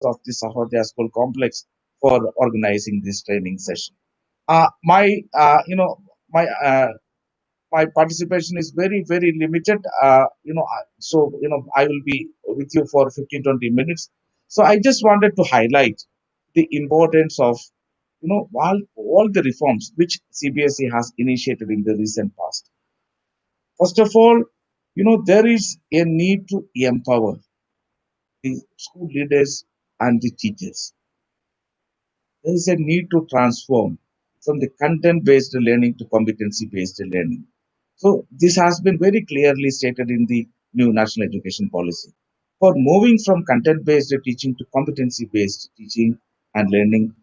of the Sahodaya School complex for organizing this training session. My, my my participation is very very limited. So I will be with you for 15-20 minutes. So I just wanted to highlight the importance of all the reforms which CBSE has initiated in the recent past. First of all, there is a need to empower the school leaders and the teachers. There is a need to transform from the content based learning to competency based learning. So, this has been very clearly stated in the new national education policy. For moving from content based teaching to competency based teaching and learning,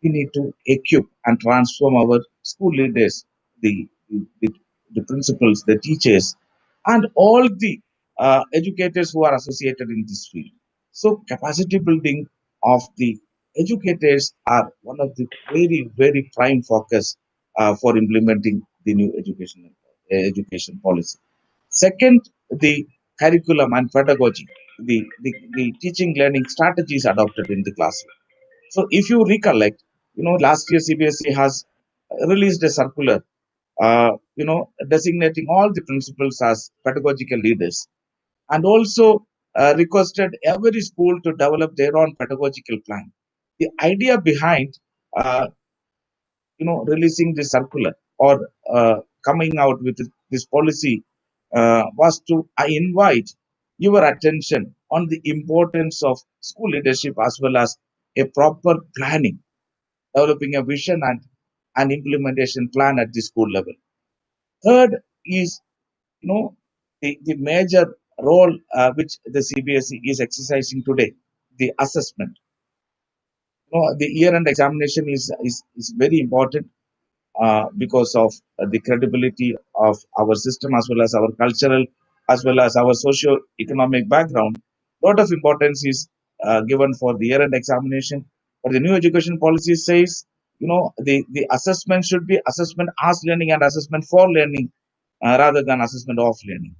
we need to equip and transform our school leaders, the, the, the principals, the teachers, and all the educators who are associated in this field. So, capacity building of the educators are one of the very, very prime focus for implementing the new education policy. Second, the curriculum and pedagogy, the teaching learning strategies adopted in the classroom. So if you recollect, last year CBSE has released a circular, designating all the principals as pedagogical leaders, and also requested every school to develop their own pedagogical plan. The idea behind, uh, releasing the circular or coming out with this policy was to invite your attention on the importance of school leadership as well as a proper planning, developing a vision and an implementation plan at the school level. Third is, the major role which the CBSE is exercising today, the assessment. The year-end examination is very important because of the credibility of our system as well as our cultural as well as our socio-economic background. Lot of importance is given for the year-end examination. But the new education policy says, the assessment should be assessment as learning and assessment for learning rather than assessment of learning.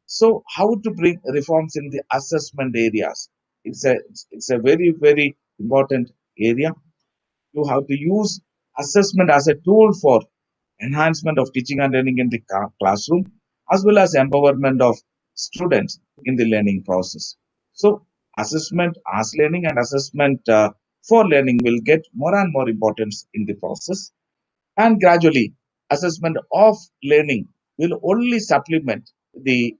So how to bring reforms in the assessment areas? It's a very very important area. You have to use assessment as a tool for enhancement of teaching and learning in the classroom, as well as empowerment of students in the learning process. So, assessment as learning and assessment for learning will get more and more importance in the process. And gradually, assessment of learning will only supplement the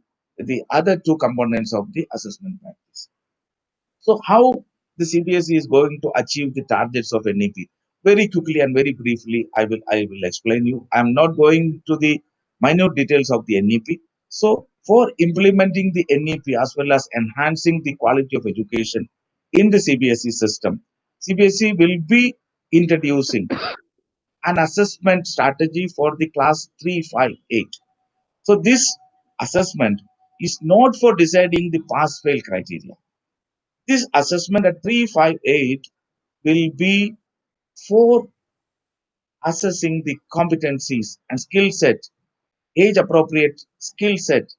other two components of the assessment practice. So, how the CBSE is going to achieve the targets of NEP? Very quickly and very briefly, I will explain you. I am not going to the minute details of the NEP. So, for implementing the NEP as well as enhancing the quality of education in the CBSE system, CBSE will be introducing an assessment strategy for the class 358. So, this assessment is not for deciding the pass fail criteria. This assessment at 358 will be for assessing the competencies and skill set, age appropriate skill set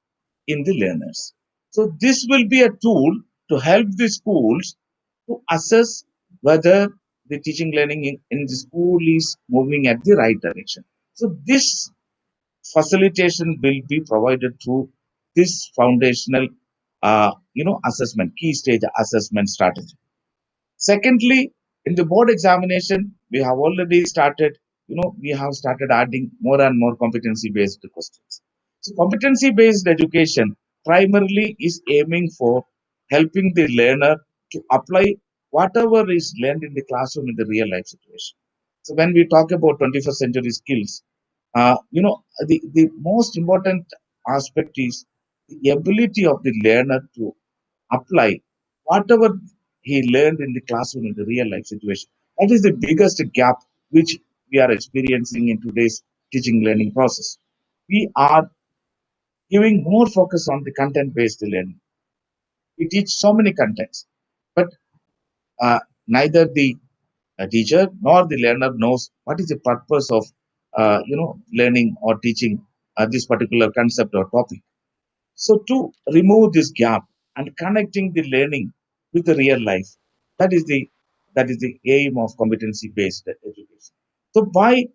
in the learners. So this will be a tool to help the schools to assess whether the teaching learning in the school is moving at the right direction. So this facilitation will be provided through this foundational assessment, key stage assessment strategy. Secondly, in the board examination, we have already started, we have started adding more and more competency based questions. So, competency based education primarily is aiming for helping the learner to apply whatever is learned in the classroom in the real life situation. So, when we talk about 21st century skills, the most important aspect is the ability of the learner to apply whatever he learned in the classroom in the real life situation. That is the biggest gap which we are experiencing in today's teaching learning process. We are giving more focus on the content based learning. We teach so many contents, but neither the teacher nor the learner knows what is the purpose of learning or teaching this particular concept or topic. So to remove this gap and connecting the learning with the real life, That is the aim of competency-based education. So by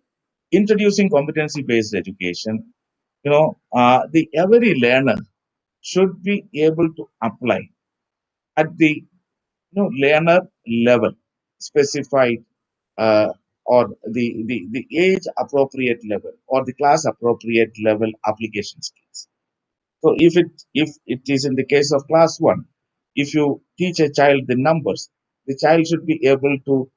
introducing competency-based education, the every learner should be able to apply at the learner level, specified uh, or the age appropriate level or the class appropriate level application skills. So if it is in the case of class one, if you teach a child the numbers, the child should be able to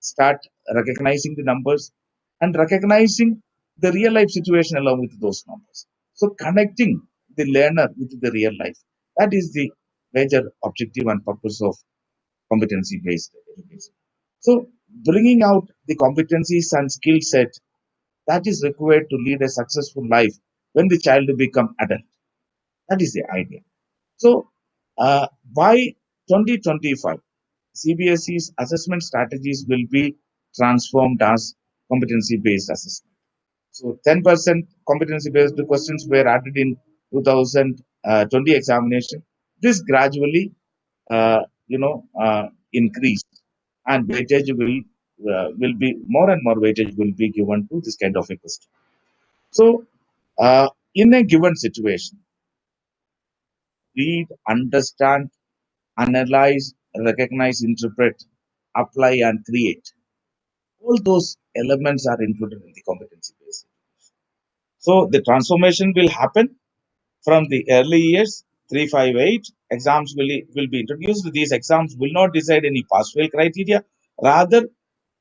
start recognizing the numbers and recognizing the real life situation along with those numbers. So connecting the learner with the real life, that is the major objective and purpose of competency based education. So bringing out the competencies and skill set that is required to lead a successful life when the child become adult. That is the idea. So by 2025, CBSE's assessment strategies will be transformed as competency-based assessment. So 10% competency-based questions were added in 2020 examination. This gradually, increased, and weightage will be more and more weightage will be given to this kind of a question. So, in a given situation, read, understand, analyze, recognize, interpret, apply, and create. All those elements are included in the competency base. So the transformation will happen from the early years. 358 exams will be introduced. These exams will not decide any pass-fail criteria. Rather,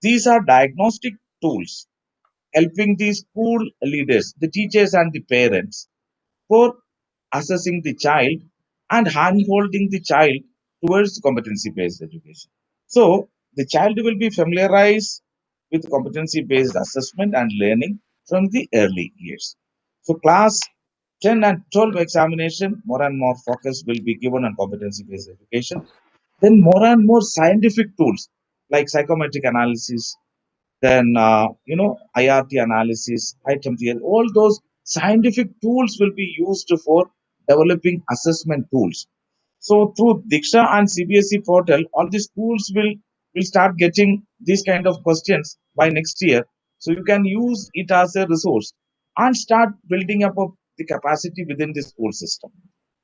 these are diagnostic tools helping the school leaders, the teachers, and the parents for assessing the child and hand-holding the child towards competency-based education. So the child will be familiarized with competency-based assessment and learning from the early years. So class 10 and 12 examination, more and more focus will be given on competency-based education. Then more and more scientific tools like psychometric analysis, then IRT analysis, item theory, all those scientific tools will be used for developing assessment tools. So through Diksha and CBSE portal, all the schools will start getting these kind of questions by next year. So you can use it as a resource and start building up of the capacity within the school system.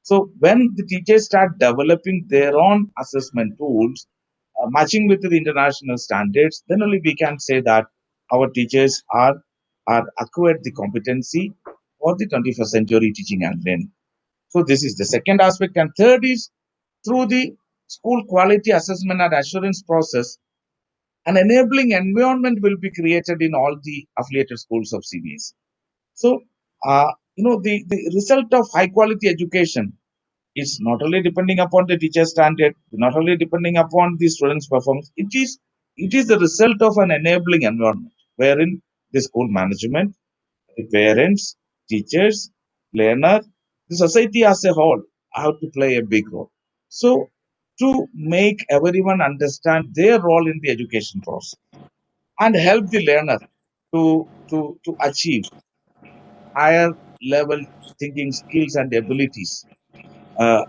So when the teachers start developing their own assessment tools, matching with the international standards, then only we can say that our teachers are acquired the competency for the 21st century teaching and learning. So this is the second aspect. And third is through the school quality assessment and assurance process, an enabling environment will be created in all the affiliated schools of CBS. So, the result of high quality education is not only depending upon the teacher standard, not only depending upon the students' performance, it is the result of an enabling environment wherein the school management, the parents, teachers, learner, the society as a whole have to play a big role. So, to make everyone understand their role in the education process and help the learner to achieve higher level thinking skills and abilities uh,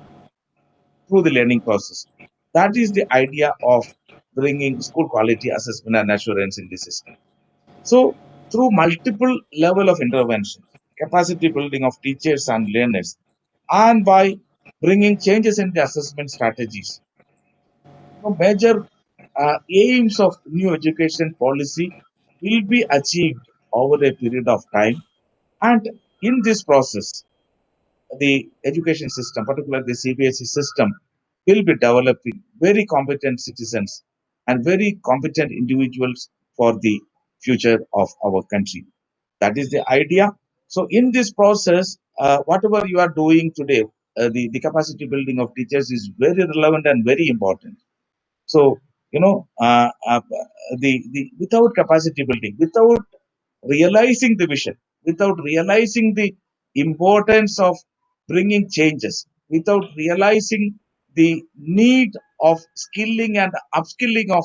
through the learning process. That is the idea of bringing school quality assessment and assurance in the system. So, through multiple level of intervention, capacity building of teachers and learners, and by bringing changes in the assessment strategies, major aims of new education policy will be achieved over a period of time. And in this process, the education system, particularly the CBSE system, will be developing very competent citizens and very competent individuals for the future of our country. That is the idea. So, in this process, whatever you are doing today, the capacity building of teachers is very relevant and very important. So, the without capacity building, without realizing the vision, without realizing the importance of bringing changes, without realizing the need of skilling and upskilling of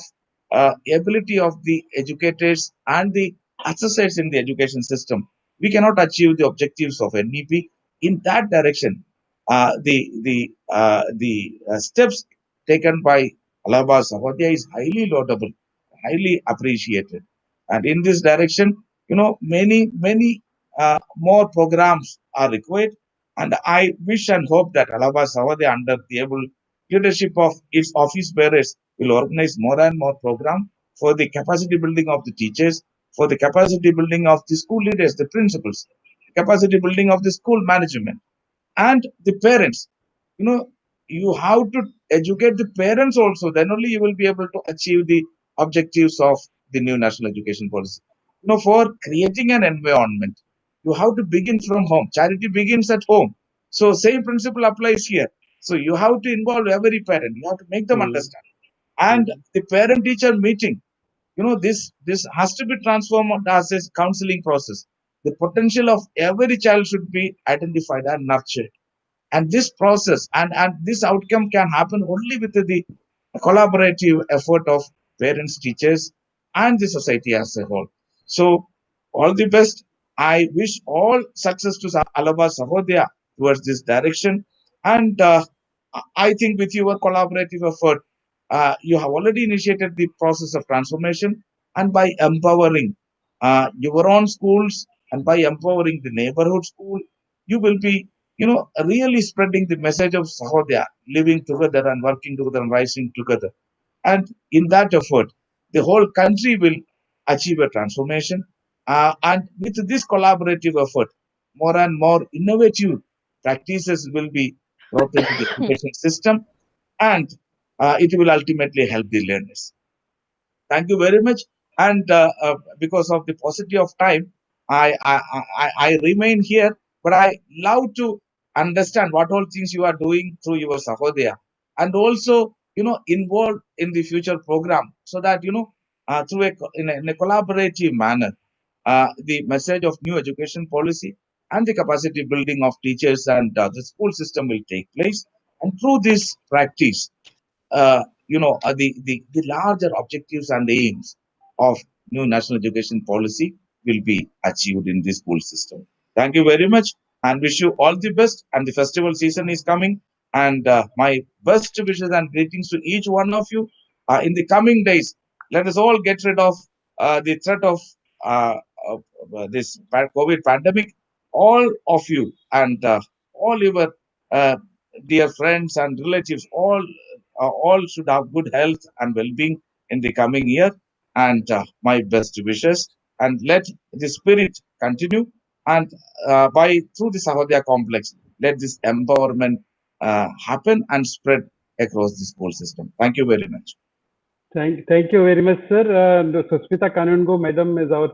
ability of the educators and the assessors in the education system, we cannot achieve the objectives of NEP. In that direction, the steps taken by Allahabad Sahodaya is highly laudable, highly appreciated. And in this direction, many more programs are required. And I wish and hope that Allahabad Sahodaya, under the able leadership of its office bearers, will organize more and more programs for the capacity building of the teachers, for the capacity building of the school leaders, the principals, capacity building of the school management, and the parents. You know, you have to educate the parents also. Then only you will be able to achieve the objectives of the new national education policy. For creating an environment, you have to begin from home. Charity begins at home. So same principle applies here. So you have to involve every parent. You have to make them understand. And the parent-teacher meeting, this has to be transformed as a counseling process. The potential of every child should be identified and nurtured, and this process and this outcome can happen only with the collaborative effort of parents, teachers, and the society as a whole. So all the best. I wish all success to Allahabad Sahodaya towards this direction. And I think with your collaborative effort, you have already initiated the process of transformation. And by empowering your own schools and by empowering the neighborhood school, you will be, really spreading the message of Sahodaya, living together and working together and rising together. And in that effort, the whole country will achieve a transformation. And with this collaborative effort, more and more innovative practices will be brought into the education system, and it will ultimately help the learners. Thank you very much. And because of the paucity of time, I remain here, but I love to understand what all things you are doing through your Sahodaya, and also, involved in the future program, so that, through in a collaborative manner, the message of new education policy and the capacity building of teachers and the school system will take place. And through this practice, the larger objectives and aims of new national education policy will be achieved in the school system. Thank you very much and wish you all the best. And the festival season is coming. And my best wishes and greetings to each one of you. In the coming days, let us all get rid of the threat of uh, this COVID pandemic. All of you and all your dear friends and relatives, all should have good health and well-being in the coming year. And my best wishes. And let the spirit continue. And by through the Sahodaya complex, let this empowerment happen and spread across the school system. Thank you very much. Thank you very much, sir. Susmita Kanungo, Madam, is our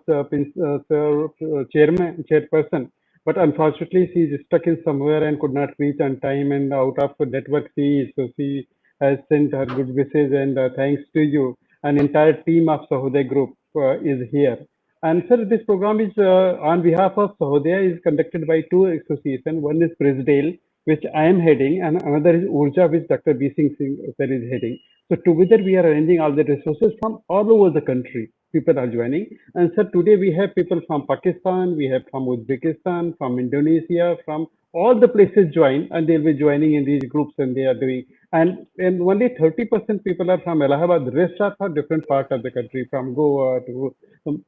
chairperson, but unfortunately, she is stuck in somewhere and could not reach on time. And out of network, so she has sent her good wishes and thanks to you. An entire team of Sahodaya Group is here. And sir, this program is on behalf of Sahodaya is conducted by two associations. One is Presdale, which I am heading, and another is Urja, which Dr. B. Singh sir is heading. So together we are arranging all the resources from all over the country. People are joining. And sir, today we have people from Pakistan, we have from Uzbekistan, from Indonesia, from all the places join, and they'll be joining in these groups and they are doing. And only 30% people are from Allahabad. The rest are from different parts of the country, from Goa to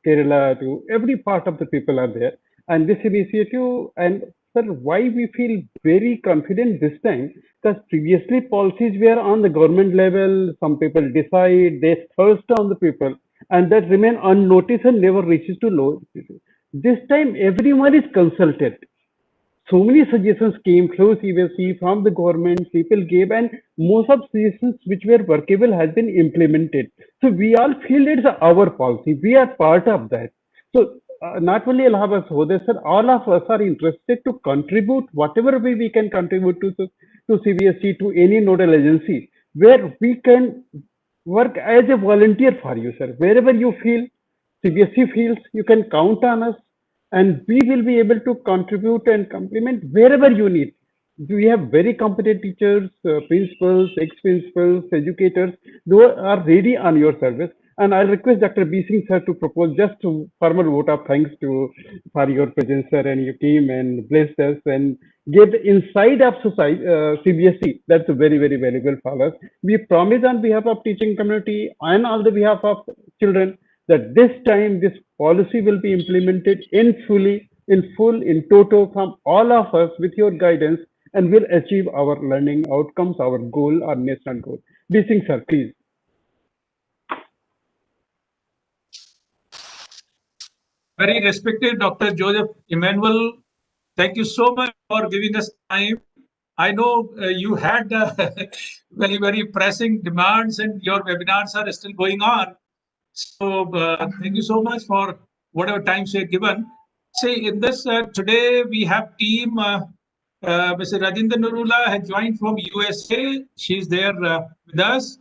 Kerala to every part of the people are there. And this initiative, and sir, why we feel very confident this time? Because previously policies were on the government level, some people decide, they thrust on the people, and that remain unnoticed and never reaches to low. This time everyone is consulted. So many suggestions came through CBSE from the government, people gave, and most of suggestions which were workable has been implemented. So we all feel it's our policy. We are part of that. So not only Allahabad Sahodaya, sir, all of us are interested to contribute whatever way we can contribute to CBSE, to any nodal agency, where we can work as a volunteer for you, sir. Wherever you feel, CBSE feels, you can count on us, and we will be able to contribute and complement wherever you need. We have very competent teachers, principals, ex-principals, educators, who are ready on your service. And I'll request Dr. B. Singh sir to propose just a formal vote of thanks for your presence, sir, and your team, and bless us and get the inside of society, CBSE. That's very, very valuable for us. We promise on behalf of teaching community and on the behalf of children that this time this policy will be implemented in full, in toto from all of us with your guidance, and will achieve our learning outcomes, our goal, our national goal. B. Singh sir, please. Very respected Dr. Joseph Emmanuel, thank you so much for giving us time. I know you had very, very pressing demands and your webinars are still going on. So thank you so much for whatever time you have given. See, in this, today we have team, Mr. Rajinder Narula has joined from USA. She's there with us.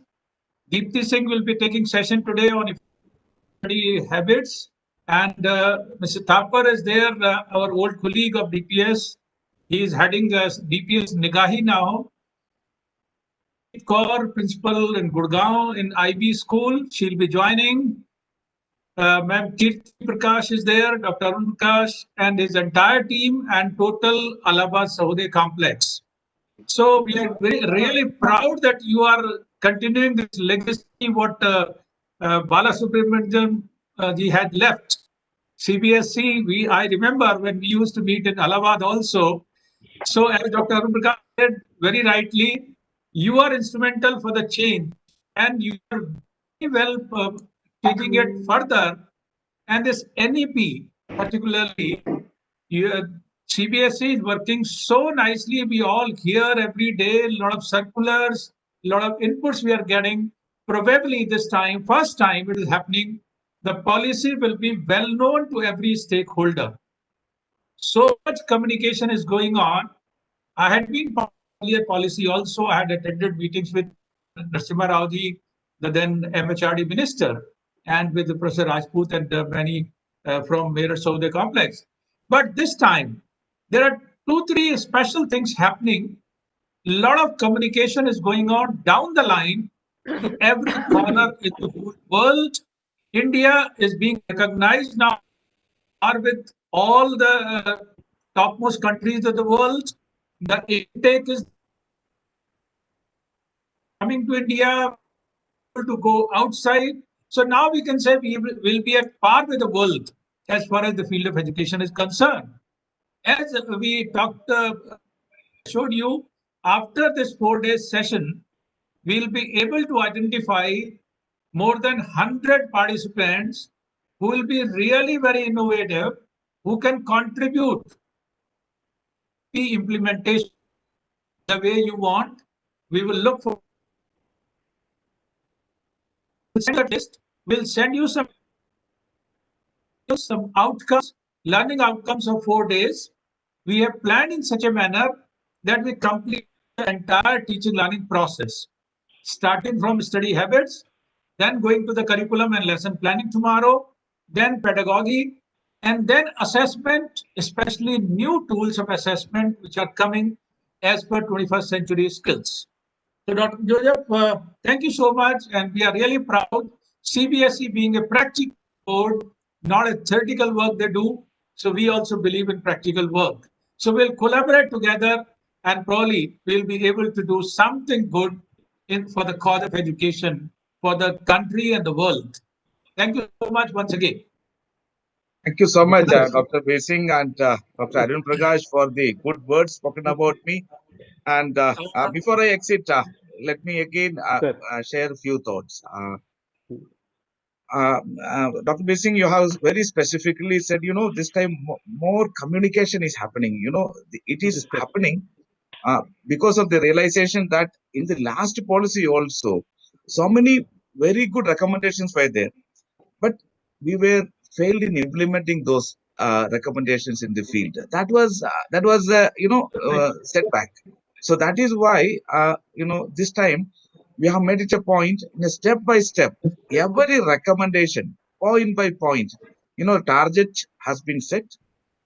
Deepti Singh will be taking session today on study habits. And Mr. Thapar is there, our old colleague of DPS. He is heading DPS Nigahi now. Kaur, principal in Gurgaon in IB school. She'll be joining. Ma'am Kirti Prakash is there, Dr. Arun Prakash, and his entire team, and total Allahabad Sahude complex. So we are really proud that you are continuing this legacy, what Bala Subramanian ji had left. CBSE, I remember when we used to meet in Allahabad also. So as Dr. Arun Prakash said very rightly, you are instrumental for the change, and you are very well taking it further. And this NEP, particularly, CBSE is working so nicely. We all hear every day, a lot of circulars, a lot of inputs we are getting. Probably this time, first time it is happening, the policy will be well known to every stakeholder. So much communication is going on. I had been part of earlier policy also. I had attended meetings with Narasimha Rao ji, the then MHRD minister, and with Professor Rajput and many from Meerut Sahude complex. But this time, there are 2-3 special things happening. A lot of communication is going on down the line to every corner in the whole world. India is being recognized now with all the topmost countries of the world. The intake is coming to India to go outside. So now we can say we will be at par with the world as far as the field of education is concerned. As we talked, showed you, after this 4-day session, we'll be able to identify more than 100 participants who will be really very innovative, who can contribute the implementation the way you want. We will look for a list. We'll send you some outcomes, learning outcomes of 4 days. We have planned in such a manner that we complete the entire teaching learning process, starting from study habits, then going to the curriculum and lesson planning tomorrow, then pedagogy, and then assessment, especially new tools of assessment which are coming as per 21st century skills. So Dr. Joseph, thank you so much, and we are really proud. CBSE being a practical board, not a theoretical work they do, so we also believe in practical work. So we'll collaborate together, and probably we'll be able to do something good for the cause of education for the country and the world. Thank you so much once again. Thank you so much, Dr. Besing and Dr. Arun Prakash, for the good words spoken about me. And before I exit, let me again share a few thoughts. Dr. Besing, you have very specifically said, this time more communication is happening. It is happening because of the realization that in the last policy also, so many very good recommendations were there, but we were failed in implementing those recommendations in the field. That was setback. So that is why this time we have made it a point in a step by step, every recommendation, point by point, target has been set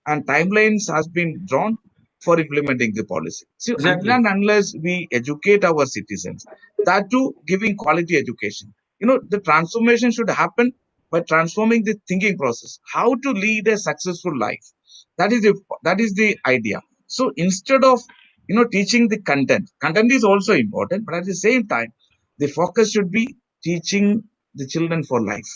and timelines has been drawn for implementing the policy. So Exactly. unless we educate our citizens, that too giving quality education, the transformation should happen by transforming the thinking process. How to lead a successful life. That is the idea. So instead of teaching the content is also important, but at the same time, the focus should be teaching the children for life.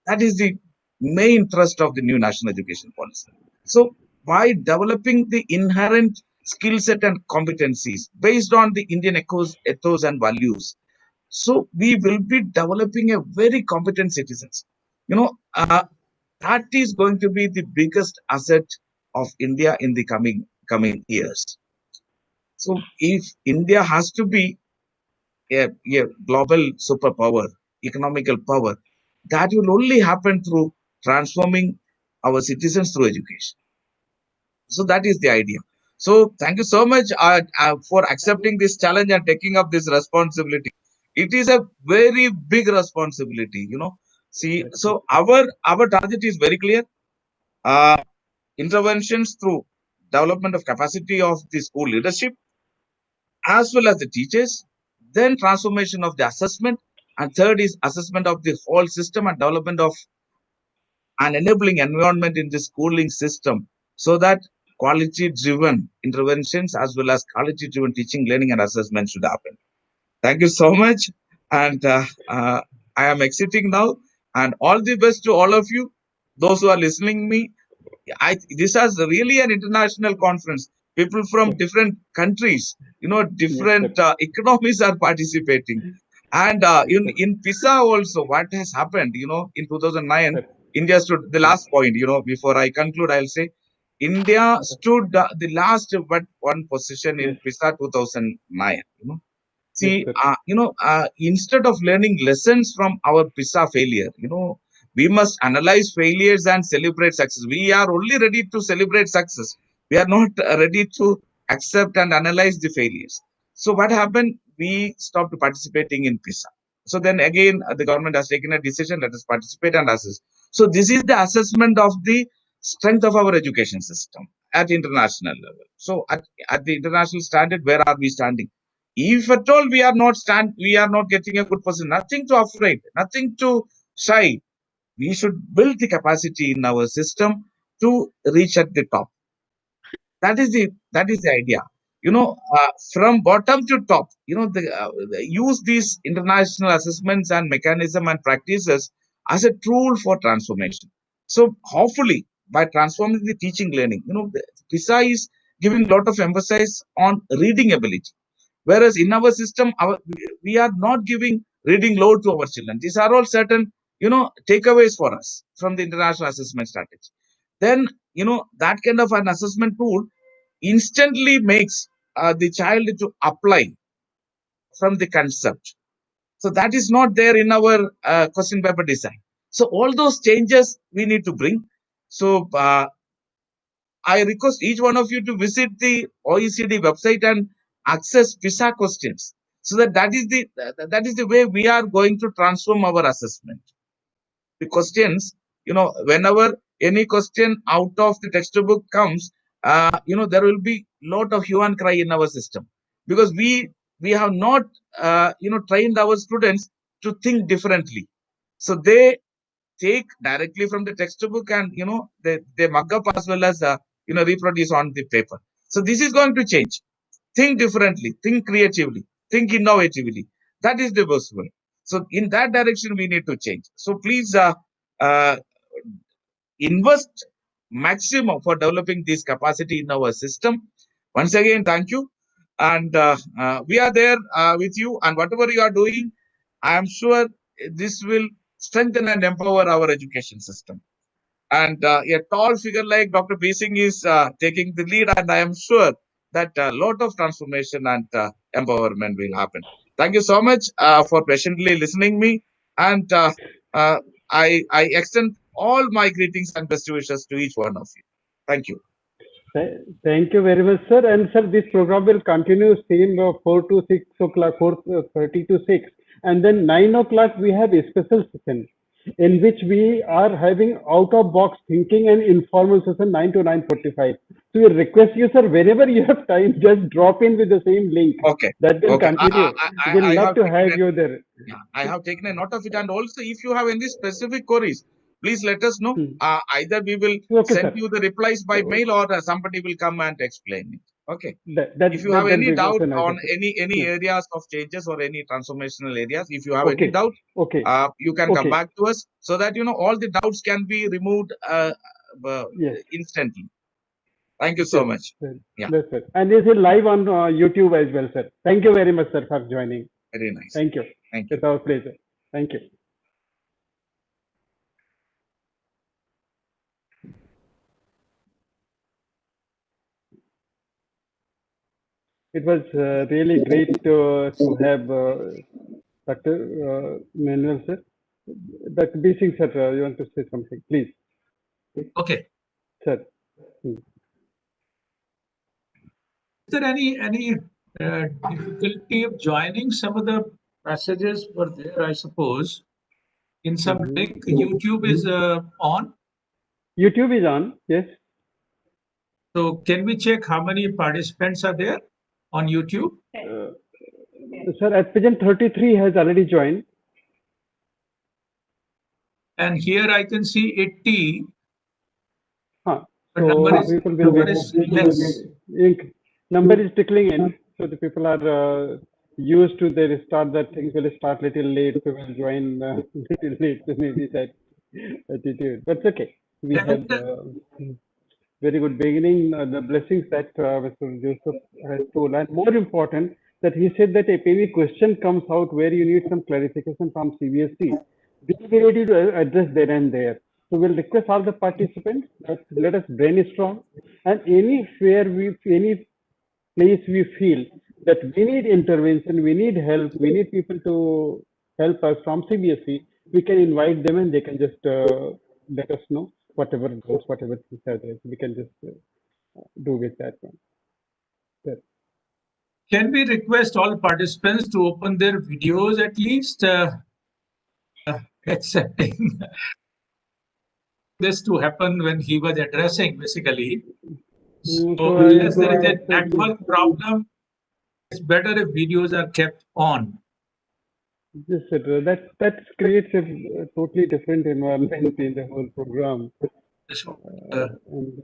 That is the main thrust of the new national education policy. So by developing the inherent skill set and competencies based on the Indian ethos and values, so we will be developing a very competent citizens. That is going to be the biggest asset of India in the coming years. So if India has to be a global superpower, economical power, that will only happen through transforming our citizens through education. So that is the idea. So thank you so much for accepting this challenge and taking up this responsibility. It is a very big responsibility, See, so our target is very clear. Interventions through development of capacity of the school leadership as well as the teachers, then transformation of the assessment, and third is assessment of the whole system and development of an enabling environment in the schooling system, so that quality driven interventions as well as quality driven teaching, learning and assessment should happen. Thank you so much, and I am exiting now, and all the best to all of you, those who are listening me. This is really an international conference. People from different countries, different economies are participating. And in PISA also, what has happened, in 2009, India stood the last point, before I conclude, I'll say India stood the last but one position in PISA 2009, See, instead of learning lessons from our PISA failure, we must analyze failures and celebrate success. We are only ready to celebrate success. We are not ready to accept and analyze the failures. So what happened? We stopped participating in PISA. So then again, the government has taken a decision, let us participate and assess. So this is the assessment of the strength of our education system at international level. So at the international standard, where are we standing? If at all we are not getting a good position, nothing to afraid, nothing to shy. We should build the capacity in our system to reach at the top. That is the idea. From bottom to top. Use these international assessments and mechanism and practices as a tool for transformation. So hopefully, by transforming the teaching learning, PISA is giving a lot of emphasis on reading ability. Whereas in our system, we are not giving reading load to our children. These are all certain, takeaways for us from the international assessment strategy. Then, that kind of an assessment tool instantly makes the child to apply from the concept. So that is not there in our question paper design. So all those changes we need to bring. So I request each one of you to visit the OECD website and access PISA questions, so that is the way we are going to transform our assessment. The questions, whenever any question out of the textbook comes, there will be lot of hue and cry in our system, because we have not trained our students to think differently. So they take directly from the textbook and they mug up as well as reproduce on the paper. So this is going to change. Think differently, think creatively, think innovatively. That is the best way. So in that direction we need to change. So please invest maximum for developing this capacity in our system. Once again, thank you, and we are there with you, and whatever you are doing, I am sure this will strengthen and empower our education system. And a tall figure like Dr. P. Singh is taking the lead, and I am sure that a lot of transformation and empowerment will happen. Thank you so much for patiently listening me, and I extend all my greetings and best wishes to each one of you. Thank you. Thank you very much, sir. And sir, this program will continue same 4 to 6 o'clock, 4:30 to 6, and then 9 o'clock we have a special session. in which we are having out-of-box thinking and informal session 9 to 9:45. So we request you, sir, whenever you have time, just drop in with the same link. Okay. That will Okay. continue. I We'll love have to taken have a, you there. yeah, I have taken a note of it. And also, if you have any specific queries, please let us know. Hmm. Either we will Okay, send sir. you the replies by mail, or somebody will come and explain it. Okay. If you have That'll any be doubt so nice, on sir. any Yeah. areas of changes or any transformational areas, if you have any Okay. doubt, Okay. you can come Okay. back to us, so that all the doubts can be removed Yes. instantly. Thank you so Yes. much. Sir. Yeah, Yes, sir. And this is live on YouTube as well, sir. Thank you very much, sir, for joining. very nice. Thank you. Thank you. It's our pleasure. Thank you. It was really great to have Dr. Manuel, sir. Dr. B. Singh, sir, you want to say something, please, Okay. sir. Is there any difficulty of joining? Some of the messages were there, I suppose. In some Mhm. link, YouTube is on. YouTube is on, yes. So can we check how many participants are there on YouTube? Sir, at present 33 has already joined. And here I can see 80. Huh. The So number is people will number is less. number is trickling in. So the people are used to they start that things will start little late, so will join little late. So maybe that attitude. But it's okay. We have very good beginning. The blessings that Mr. Joseph has told, and more important that he said that if any question comes out where you need some clarification from CBSE, we will be ready to address there and there. So we'll request all the participants that let us brainstorm, and any place we feel that we need intervention, we need help, we need people to help us from CBSE, we can invite them and they can just let us know whatever goes, whatever things are there. We can just do with that one. Sir. Can we request all participants to open their videos at least, accepting this to happen when he was addressing, basically. So unless there is a network problem, it's better if videos are kept on. Yes, sir. That creates a totally different environment in the whole program. And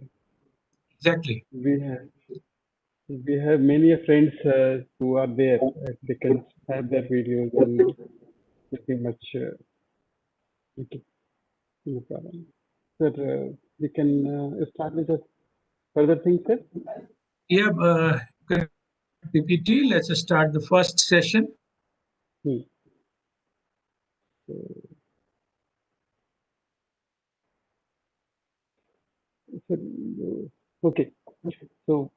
Exactly. we have many friends who are there. They can have their videos and pretty much okay, no problem. Sir, we can start with the further things, sir. Yeah, PPT. Let's start the first session. Hmm. So, okay. So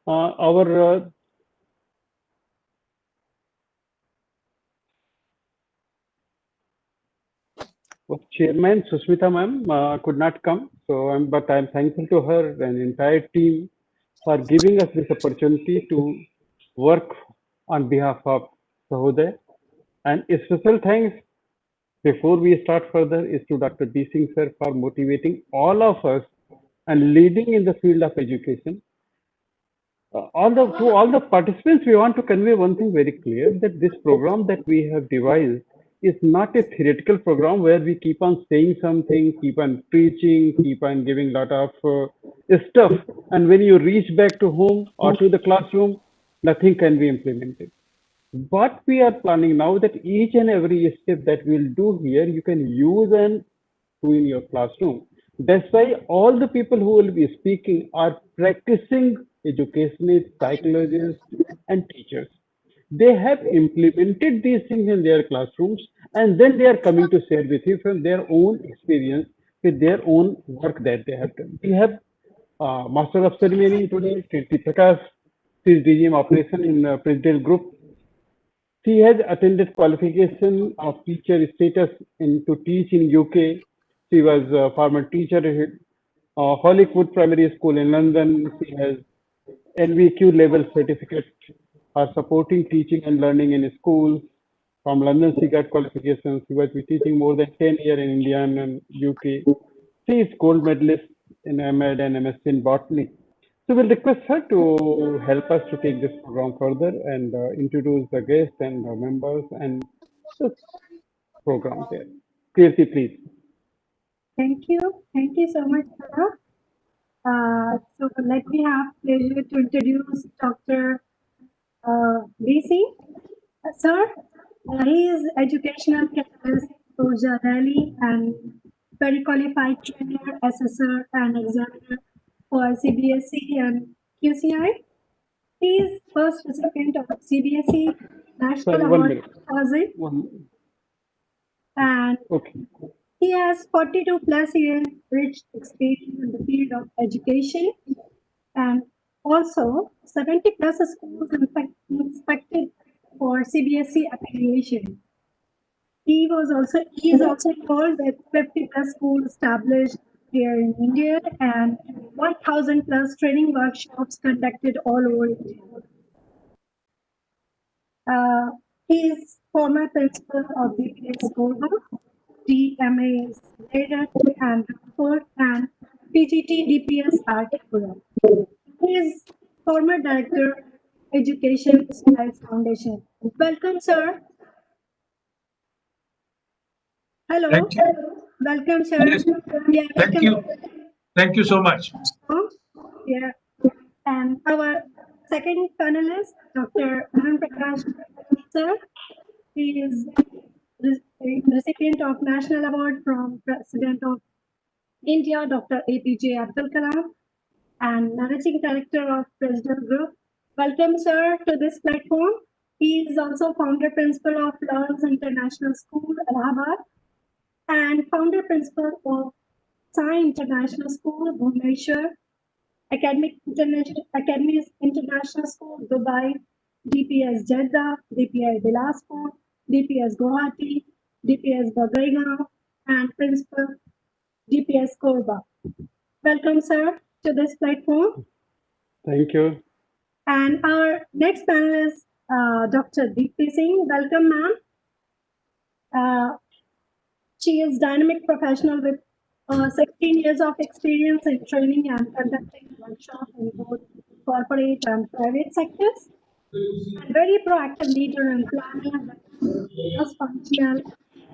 our chairman Susmita ma'am could not come, so but I'm thankful to her and entire team for giving us this opportunity to work on behalf of Sahoday. And a special thanks before we start further is to Dr. B. Singh sir for motivating all of us and leading in the field of education. To all the participants, we want to convey one thing very clear that this program that we have devised is not a theoretical program where we keep on saying something, keep on preaching, keep on giving lot of stuff, and when you reach back to home or to the classroom, nothing can be implemented. What we are planning now that each and every step that we'll do here, you can use and do in your classroom. That's why all the people who will be speaking are practicing educationists, psychologists, and teachers. They have implemented these things in their classrooms, and then they are coming to share with you from their own experience with their own work that they have done. We have Master of Ceremony today, Kirti Prakash, she is DGM Operation in President Group. She has attended qualification of teacher status to teach in UK. She was a former teacher at Hollywood Primary School in London. She has NVQ level certificate for supporting teaching and learning in schools. From London, she got qualifications. She was teaching more than 10 years in India and UK. She is gold medalist in MEd and MSc in botany. So we'll request her to help us to take this program further and introduce the guests and the members and the program here. Kirti, please. Thank you. Thank you so much, Sarah. So let me have pleasure to introduce Dr. DC. Sir, he is educational catalyst for Delhi and very qualified trainer, assessor and examiner for CBSE and QCI. He is first recipient of CBSE National Sorry, 1 Award minute. 2000 and Okay. he has 42 plus years rich experience in the field of education and also 70 plus schools inspected for CBSE affiliation. He is also involved with 50 plus schools established here in India and 1000 plus training workshops conducted all over India. He is former principal of DPS Korba, DMA Later and Rampur and PGT DPS Artipura. He is former director Education Supplies Foundation. Welcome, sir. Hello. Thank you. Welcome, sir. Yes. Yeah, Thank welcome. you. Thank you so much. Yeah. And our second panelist, Dr. Anand Prakash, sir. He is recipient of National Award from President of India, Dr. APJ Abdul Kalam, and Managing Director of President Group. Welcome, sir, to this platform. He is also founder principal of Lawrence International School, Allahabad, and founder principal of Sai International School, Bhubaneswar, Academies International School, Dubai, DPS Jeddah, DPS Bilaspur, DPS Guwahati, DPS Bagaigaon, and principal DPS Korba. Welcome, sir, to this platform. Thank you. And our next panelist, Dr. Deepti Singh. Welcome, ma'am. She is dynamic professional with 16 years of experience in training and conducting workshops in both corporate and private sectors. And very proactive leader in planning, cross-functional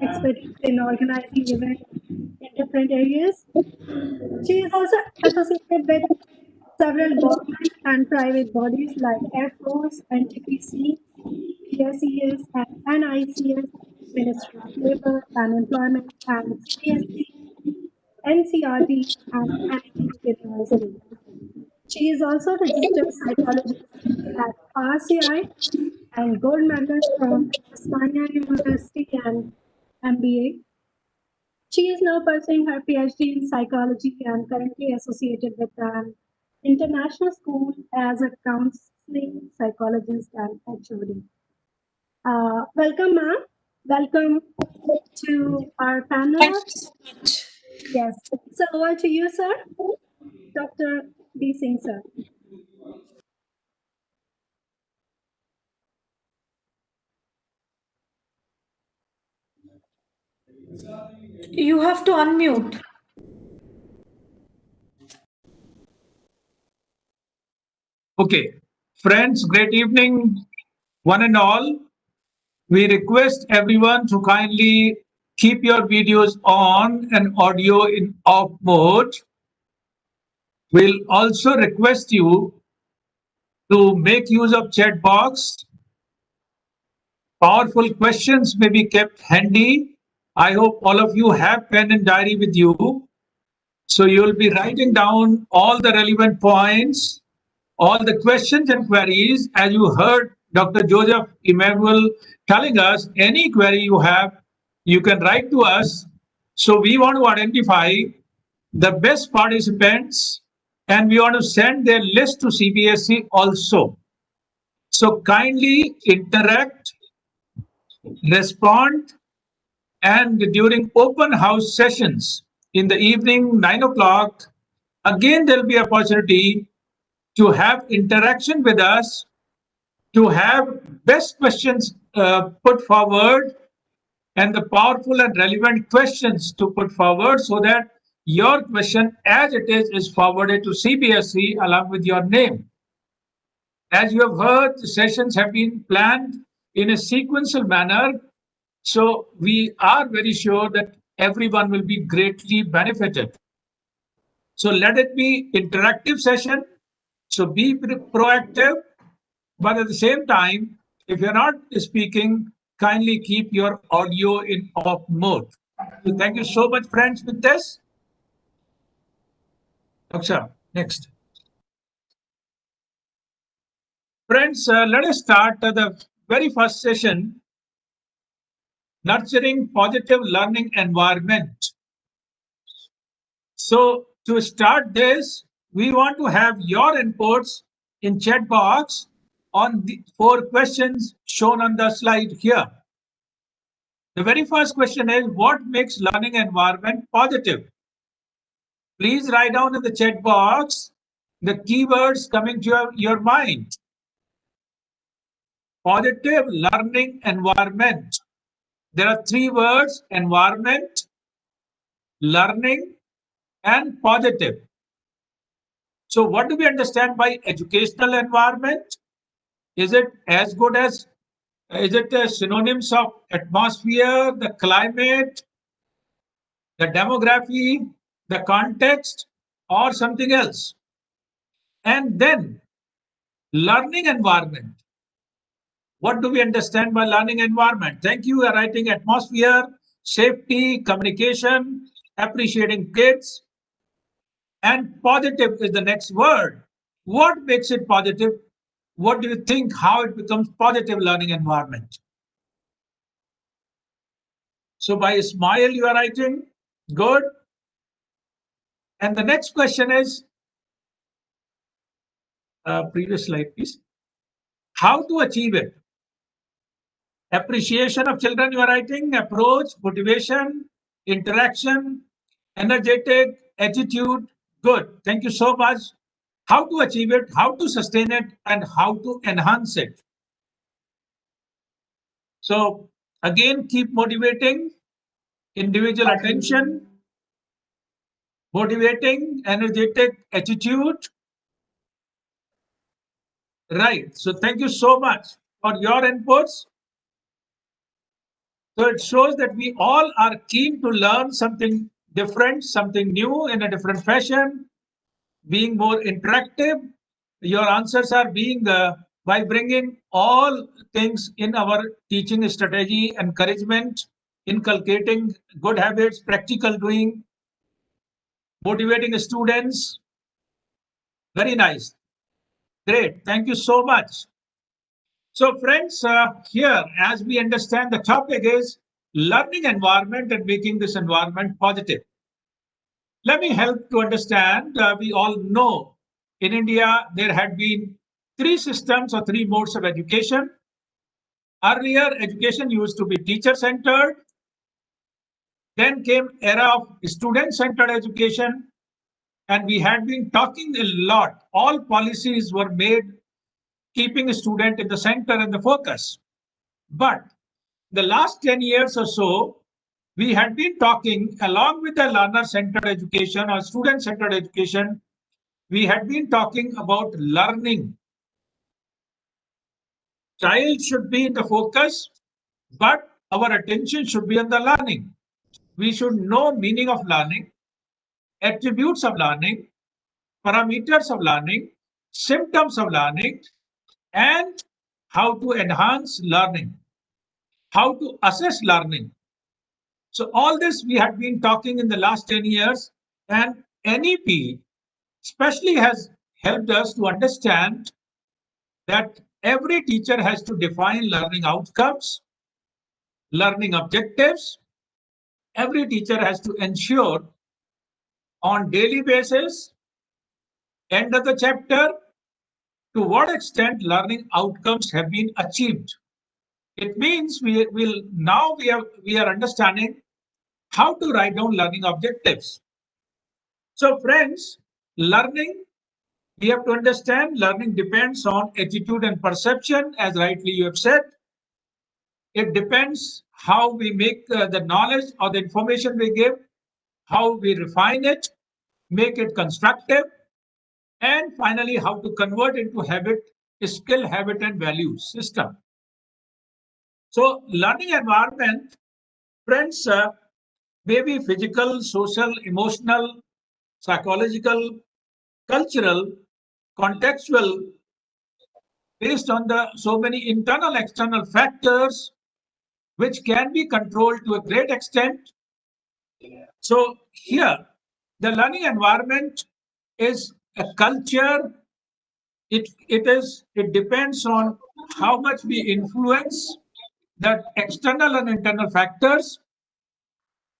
expertise in organizing events in different areas. She is also associated with several government and private bodies like Air Force, NTPC, PSES, and NICS, Ministry of Labor and Employment, and CSC, NCRT, and NIT University. She is also registered psychologist at RCI and gold medalist from Osmania University and MBA. She is now pursuing her PhD in psychology and currently associated with an international school as a counseling psychologist and HOD. Welcome, ma'am. Welcome to our panel. Thank you so much. Yes. So over to you, sir. Dr. D. Singh, sir. You have to unmute. Okay. Friends, great evening, one and all. We request everyone to kindly keep your videos on and audio in off mode. We'll also request you to make use of chat box. Powerful questions may be kept handy. I hope all of you have pen and diary with you. So you'll be writing down all the relevant points, all the questions and queries. As you heard Dr. Joseph Emmanuel telling us, any query you have, you can write to us. So we want to identify the best participants and we want to send their list to CBSE also. So kindly interact, respond, and during open house sessions, in the evening, 9 o'clock, again there will be opportunity to have interaction with us, to have best questions put forward, and the powerful and relevant questions to put forward, so that your question as it is forwarded to CBSE along with your name. As you have heard, the sessions have been planned in a sequential manner, so we are very sure that everyone will be greatly benefited. So let it be interactive session. So be proactive, but at the same time, if you're not speaking, kindly keep your audio in off mode. So thank you so much, friends, with this. Aksha, next. Friends, let us start the very first session, nurturing positive learning environment. So to start this, we want to have your inputs in chat box on the 4 questions shown on the slide here. The very first question is, what makes learning environment positive? Please write down in the chat box the keywords coming to your mind. Positive learning environment. There are 3 words: environment, learning, and positive. So what do we understand by educational environment? Is it as good as, is it synonyms of atmosphere, the climate, the demography, the context, or something else? And then learning environment. What do we understand by learning environment? Thank you. We are writing atmosphere, safety, communication, appreciating kids, and positive is the next word. What makes it positive? What do you think, how it becomes positive learning environment? So by smile you are writing, good. And the next question is, previous slide please. How to achieve it? Appreciation of children you are writing, approach, motivation, interaction, energetic, attitude, good. Thank you so much. How to achieve it, how to sustain it, and how to enhance it. So again, keep motivating, individual attention, motivating, energetic attitude. Right. So thank you so much for your inputs. So it shows that we all are keen to learn something different, something new in a different fashion, being more interactive. Your answers are being by bringing all things in our teaching strategy, encouragement, inculcating good habits, practical doing, motivating students. Very nice. Great. Thank you so much. So friends, here, as we understand, the topic is learning environment and making this environment positive. Let me help to understand. We all know in India, there had been 3 systems or 3 modes of education. Earlier, education used to be teacher-centered. Then came era of student-centered education. And we had been talking a lot. All policies were made keeping a student in the center and the focus. But the last 10 years or so, we had been talking along with the learner-centered education or student-centered education, we had been talking about learning. Child should be in the focus, but our attention should be on the learning. We should know meaning of learning, attributes of learning, parameters of learning, symptoms of learning, and how to enhance learning, how to assess learning. So all this we have been talking in the last 10 years, and NEP especially has helped us to understand that every teacher has to define learning outcomes, learning objectives. Every teacher has to ensure on daily basis, end of the chapter, to what extent learning outcomes have been achieved. It means we are understanding how to write down learning objectives. So friends, learning, we have to understand learning depends on attitude and perception, as rightly you have said. It depends how we make the knowledge or the information we give, how we refine it, make it constructive, and finally how to convert into habit, skill, habit, and values system. So learning environment, friends, may be physical, social, emotional, psychological, cultural, contextual, based on the so many internal external factors which can be controlled to a great extent. So here the learning environment is a culture. It depends on how much we influence the external and internal factors,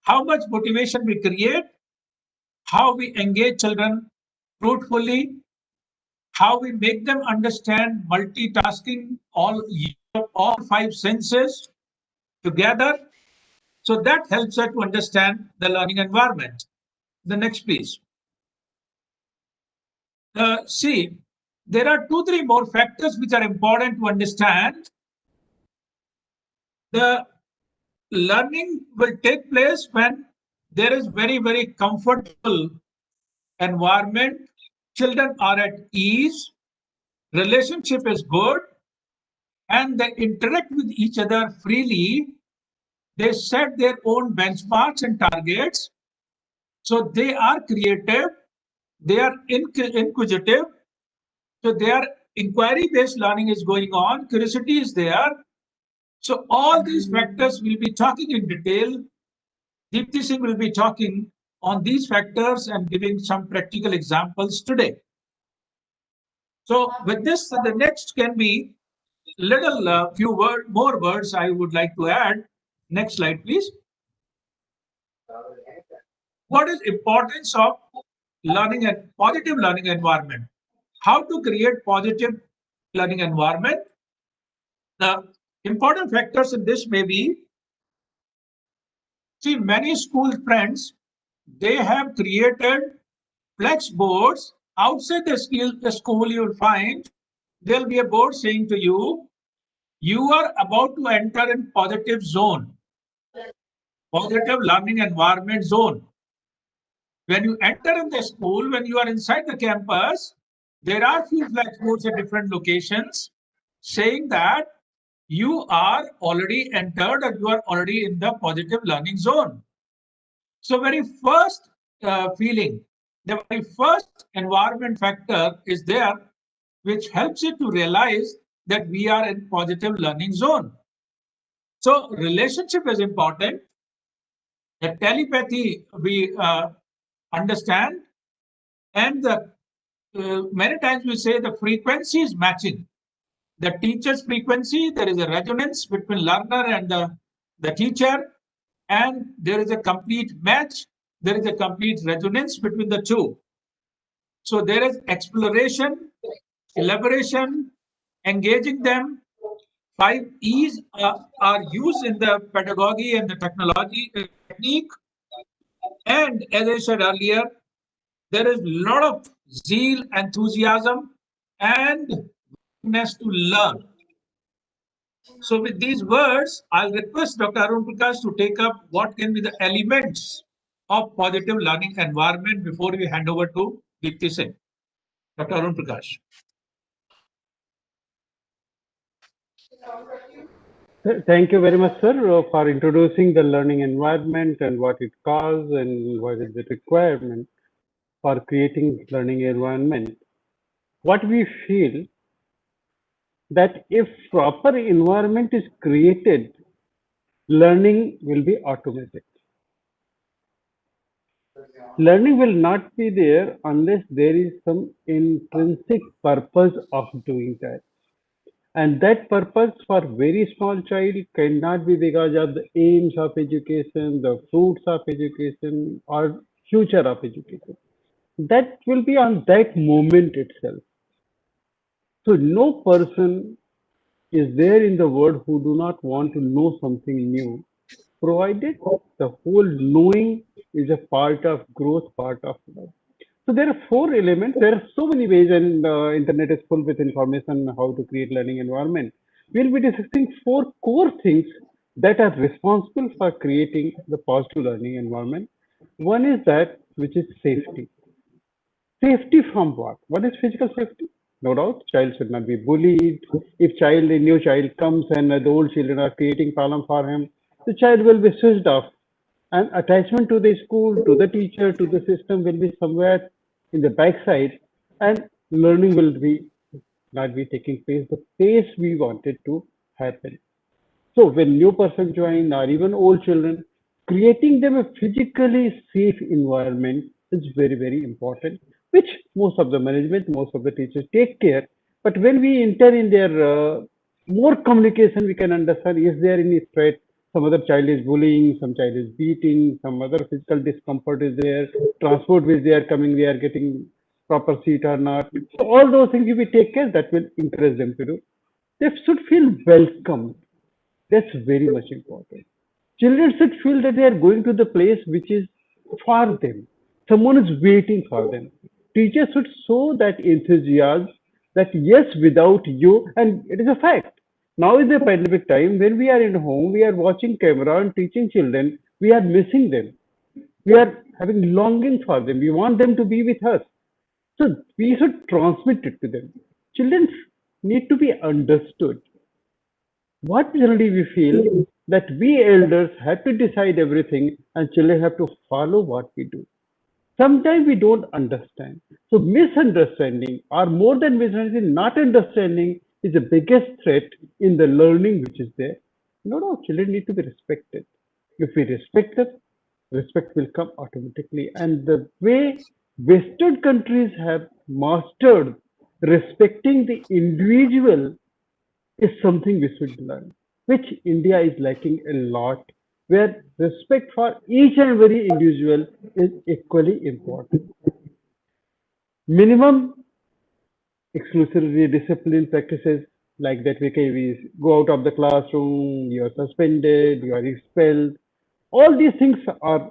how much motivation we create, how we engage children fruitfully, how we make them understand multitasking all five senses together. So that helps us to understand the learning environment. The next, please. See, there are 2-3 more factors which are important to understand. The learning will take place when there is very, very comfortable environment. Children are at ease, relationship is good, and they interact with each other freely. They set their own benchmarks and targets. So they are creative, they are inquisitive, so their inquiry-based learning is going on, curiosity is there. So all these factors we'll be talking in detail. Deepti Singh will be talking on these factors and giving some practical examples today. So with this, the next can be little more words I would like to add. Next slide, please. What is importance of learning and positive learning environment? How to create positive learning environment? The important factors in this may be, see, many school friends, they have created flex boards outside the school. You will find there'll be a board saying to you, you are about to enter in positive zone, positive learning environment zone. When you enter in the school, when you are inside the campus, there are few flex boards at different locations saying that you are already entered or you are already in the positive learning zone. So very first feeling, the very first environment factor is there, which helps you to realize that we are in positive learning zone. So relationship is important. The telepathy we understand, and many times we say the frequency is matching. The teacher's frequency, there is a resonance between learner and the teacher, and there is a complete match. There is a complete resonance between the two. So there is exploration, elaboration, engaging them. 5 E's are used in the pedagogy and the technology technique. And as I said earlier, there is a lot of zeal, enthusiasm, and willingness to learn. So with these words, I'll request Dr. Arun Prakash to take up what can be the elements of positive learning environment before we hand over to Deepti Singh. Dr. Arun Prakash. Thank you very much, sir, for introducing the learning environment and what it calls and what is the requirement for creating learning environment. What we feel that if proper environment is created, learning will be automatic. Learning will not be there unless there is some intrinsic purpose of doing that. And that purpose for very small child cannot be because of the aims of education, the fruits of education, or future of education. That will be on that moment itself. So no person is there in the world who do not want to know something new, provided the whole knowing is a part of growth, part of life. So there are four elements. There are so many ways, and internet is full with information how to create learning environment. We'll be discussing four core things that are responsible for creating the positive learning environment. One is that which is safety. Safety from what? What is physical safety? No doubt, child should not be bullied. If a new child comes and the old children are creating problem for him, the child will be switched off. And attachment to the school, to the teacher, to the system will be somewhere in the backside, and learning will be not be taking place the pace we wanted to happen. So when new person join or even old children, creating them a physically safe environment is very, very important, which most of the management, most of the teachers take care. But when we enter in their more communication, we can understand is there any threat, some other child is bullying, some child is beating, some other physical discomfort is there, transport which they are coming, they are getting proper seat or not. So all those things if we take care, that will encourage them to do. They should feel welcome. That's very much important. Children should feel that they are going to the place which is for them. Someone is waiting for them. Teachers should show that enthusiasm that yes, without you, and it is a fact. Now is the pandemic time when we are in home, we are watching camera and teaching children, we are missing them. We are having longing for them. We want them to be with us. So we should transmit it to them. Children need to be understood. What generally we feel that we elders have to decide everything and children have to follow what we do. Sometimes we don't understand. So misunderstanding or more than misunderstanding, not understanding is the biggest threat in the learning which is there. No, children need to be respected. If we respect them, respect will come automatically. And the way Western countries have mastered respecting the individual is something we should learn, which India is lacking a lot, where respect for each and every individual is equally important. Minimum exclusively discipline practices like that we go out of the classroom, you are suspended, you are expelled. All these things are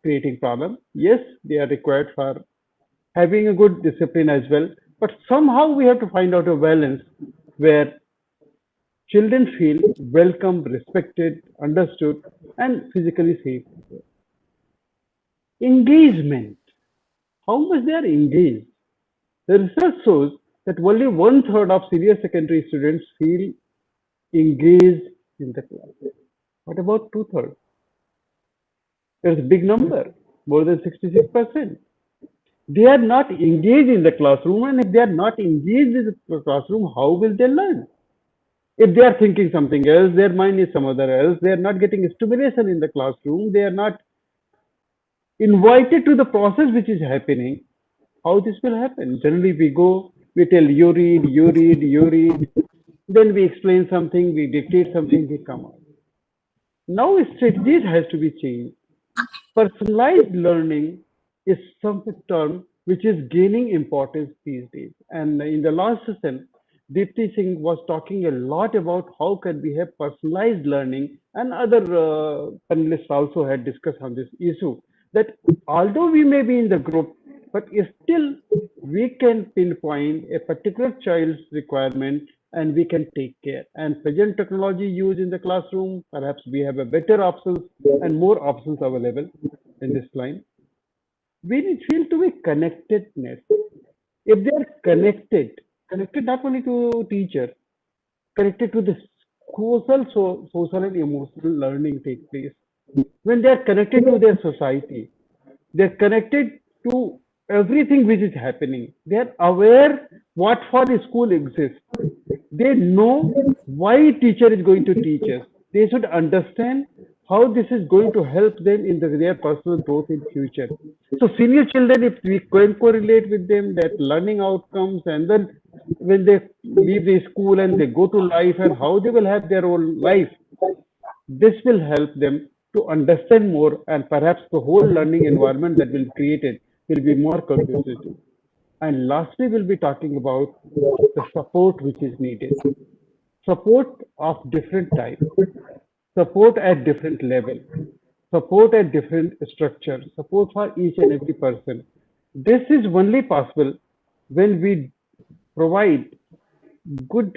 creating problem. Yes, they are required for having a good discipline as well, but somehow we have to find out a balance where children feel welcome, respected, understood, and physically safe. Engagement. How much they are engaged? The research shows that only one third of senior secondary students feel engaged in the class. What about two thirds? There's a big number, more than 66%. They are not engaged in the classroom, and if they are not engaged in the classroom, how will they learn? If they are thinking something else, their mind is some other else, they are not getting stimulation in the classroom, they are not invited to the process which is happening, how this will happen? Generally, we go, we tell you read, you read, you read, then we explain something, we dictate something, we come out. Now, strategies has to be changed. Personalized learning is some term which is gaining importance these days. And in the last session, Deepti Singh was talking a lot about how can we have personalized learning, and other panelists also had discussed on this issue. That although we may be in the group, but still we can pinpoint a particular child's requirement and we can take care. And present technology used in the classroom, perhaps we have a better options and more options available in this line. We need feel to be connectedness. If they are connected not only to teacher, connected to the social and emotional learning take place. When they are connected to their society, they are connected to everything which is happening. They are aware what for the school exists. They know why teacher is going to teach us. They should understand how this is going to help them in their personal growth in future. So senior children, if we can correlate with them that learning outcomes, and then when they leave the school and they go to life and how they will have their own life, this will help them to understand more, and perhaps the whole learning environment that will be created will be more conducive. And lastly, we'll be talking about the support which is needed. Support of different types, support at different level, support at different structures, support for each and every person. This is only possible when we provide good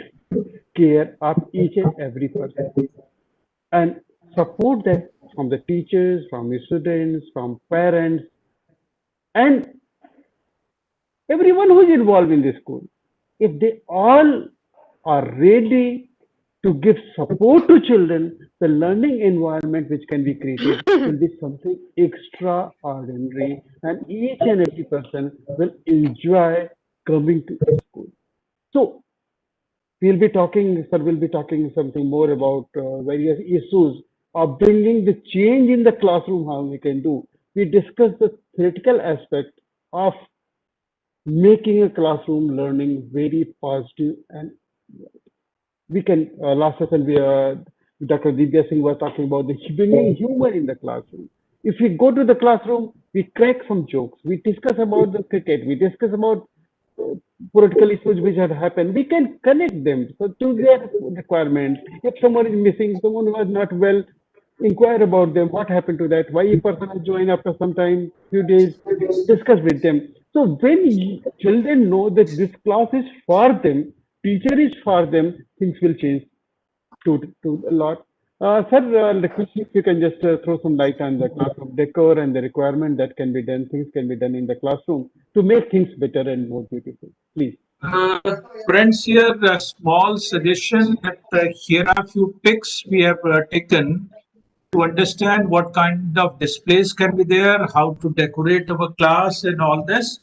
care of each and every person and support them from the teachers, from the students, from parents, and everyone who is involved in the school. If they all are ready to give support to children, the learning environment which can be created will be something extraordinary, and each and every person will enjoy coming to a school. So, we'll be talking something more about various issues of bringing the change in the classroom, how we can do. We discussed the theoretical aspect of making a classroom learning very positive, and we can last session we Dr. Divya Singh was talking about the bringing humor in the classroom. If we go to the classroom, we crack some jokes, we discuss about the cricket, we discuss about uh, political issues which have happened. We can connect them so to their requirements. If someone is missing, someone who was not well, inquire about them, what happened to that, why a person has joined after some time, few days, discuss with them. So when children know that this class is for them, teacher is for them, things will change to a lot. Sir, request if you can just throw some light on the classroom decor and the requirement that can be done, things can be done in the classroom to make things better and more beautiful. Please. Uh, Friends, here a small suggestion that here are a few pics we have taken to understand what kind of displays can be there, how to decorate our class, and all this.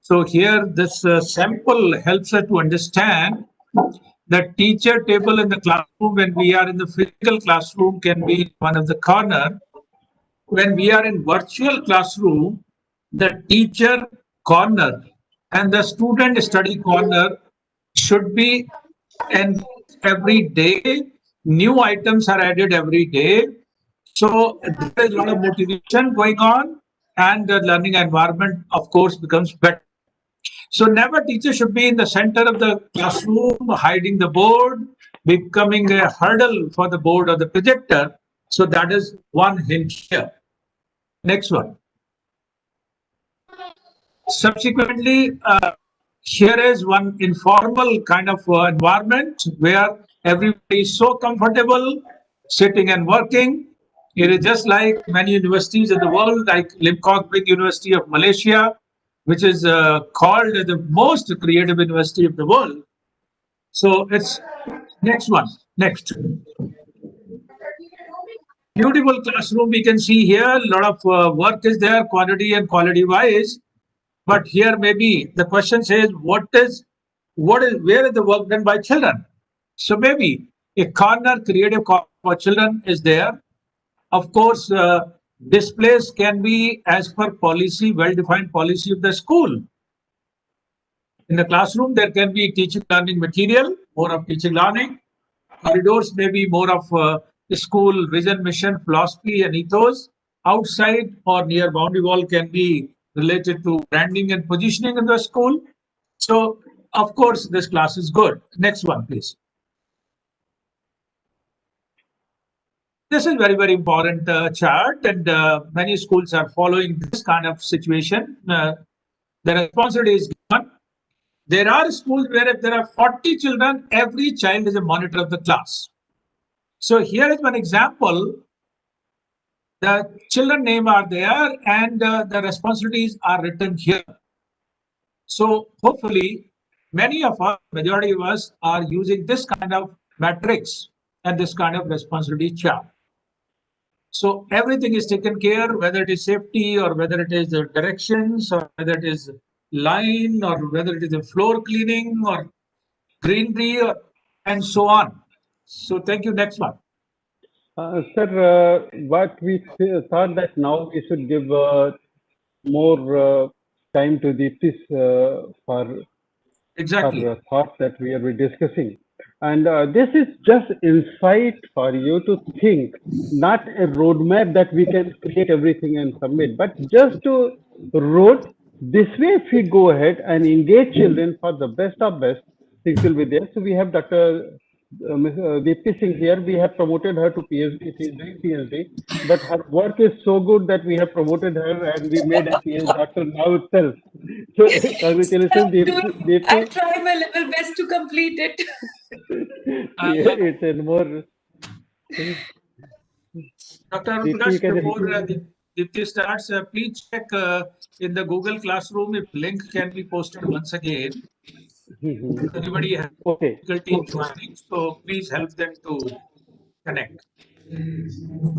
So here, this sample helps us to understand the teacher table in the classroom when we are in the physical classroom can be in one of the corner. When we are in virtual classroom, the teacher corner and the student study corner should be and every day new items are added every day, so there is a lot of motivation going on and the learning environment of course becomes better. So never teacher should be in the center of the classroom hiding the board, becoming a hurdle for the board or the projector. So that is one hint here. Next one. Subsequently, here is one informal kind of environment where everybody is so comfortable sitting and working. It is just like many universities in the world, like Lim Kok Big University of Malaysia, which is called the most creative university of the world. So it's next one. Next. Beautiful classroom we can see here. A lot of work is there, quantity and quality wise. But here maybe the question says, where is the work done by children? So maybe a corner creative for children is there. Of course, displays can be as per policy, well-defined policy of the school. In the classroom, there can be teaching learning material, more of teaching learning. Corridors may be more of school vision, mission, philosophy, and ethos. Outside or near boundary wall can be related to branding and positioning in the school. So, of course, this class is good. Next one, please. This is very, very important chart, and many schools are following this kind of situation. The responsibility is given. There are schools where if there are 40 children, every child is a monitor of the class. So here is one example. The children name are there and the responsibilities are written here. So hopefully many of us, majority of us are using this kind of matrix and this kind of responsibility chart. So everything is taken care, whether it is safety or whether it is the directions or whether it is line or whether it is the floor cleaning or greenery or, and so on. So thank you. Next one. Sir, what we thought that now we should give more time to Deepti's for Exactly. her thoughts that we are discussing. And this is just insight for you to think, not a roadmap that we can create everything and submit, but just to road. This way, if we go ahead and engage children for the best of best, things will be there. So we have Dr. Ms. Deepti Singh here, we have promoted her to PhD. She is doing PhD, but her work is so good that we have promoted her and we made her PhD doctor now itself. So congratulations, I'll Deepti. try my level best to complete it. It's a more. Dr. Deepti, you Prakash, can. before Deepti starts, please check in the Google Classroom if link can be posted once again. Anybody has Okay. difficulty in joining, so please help them to connect.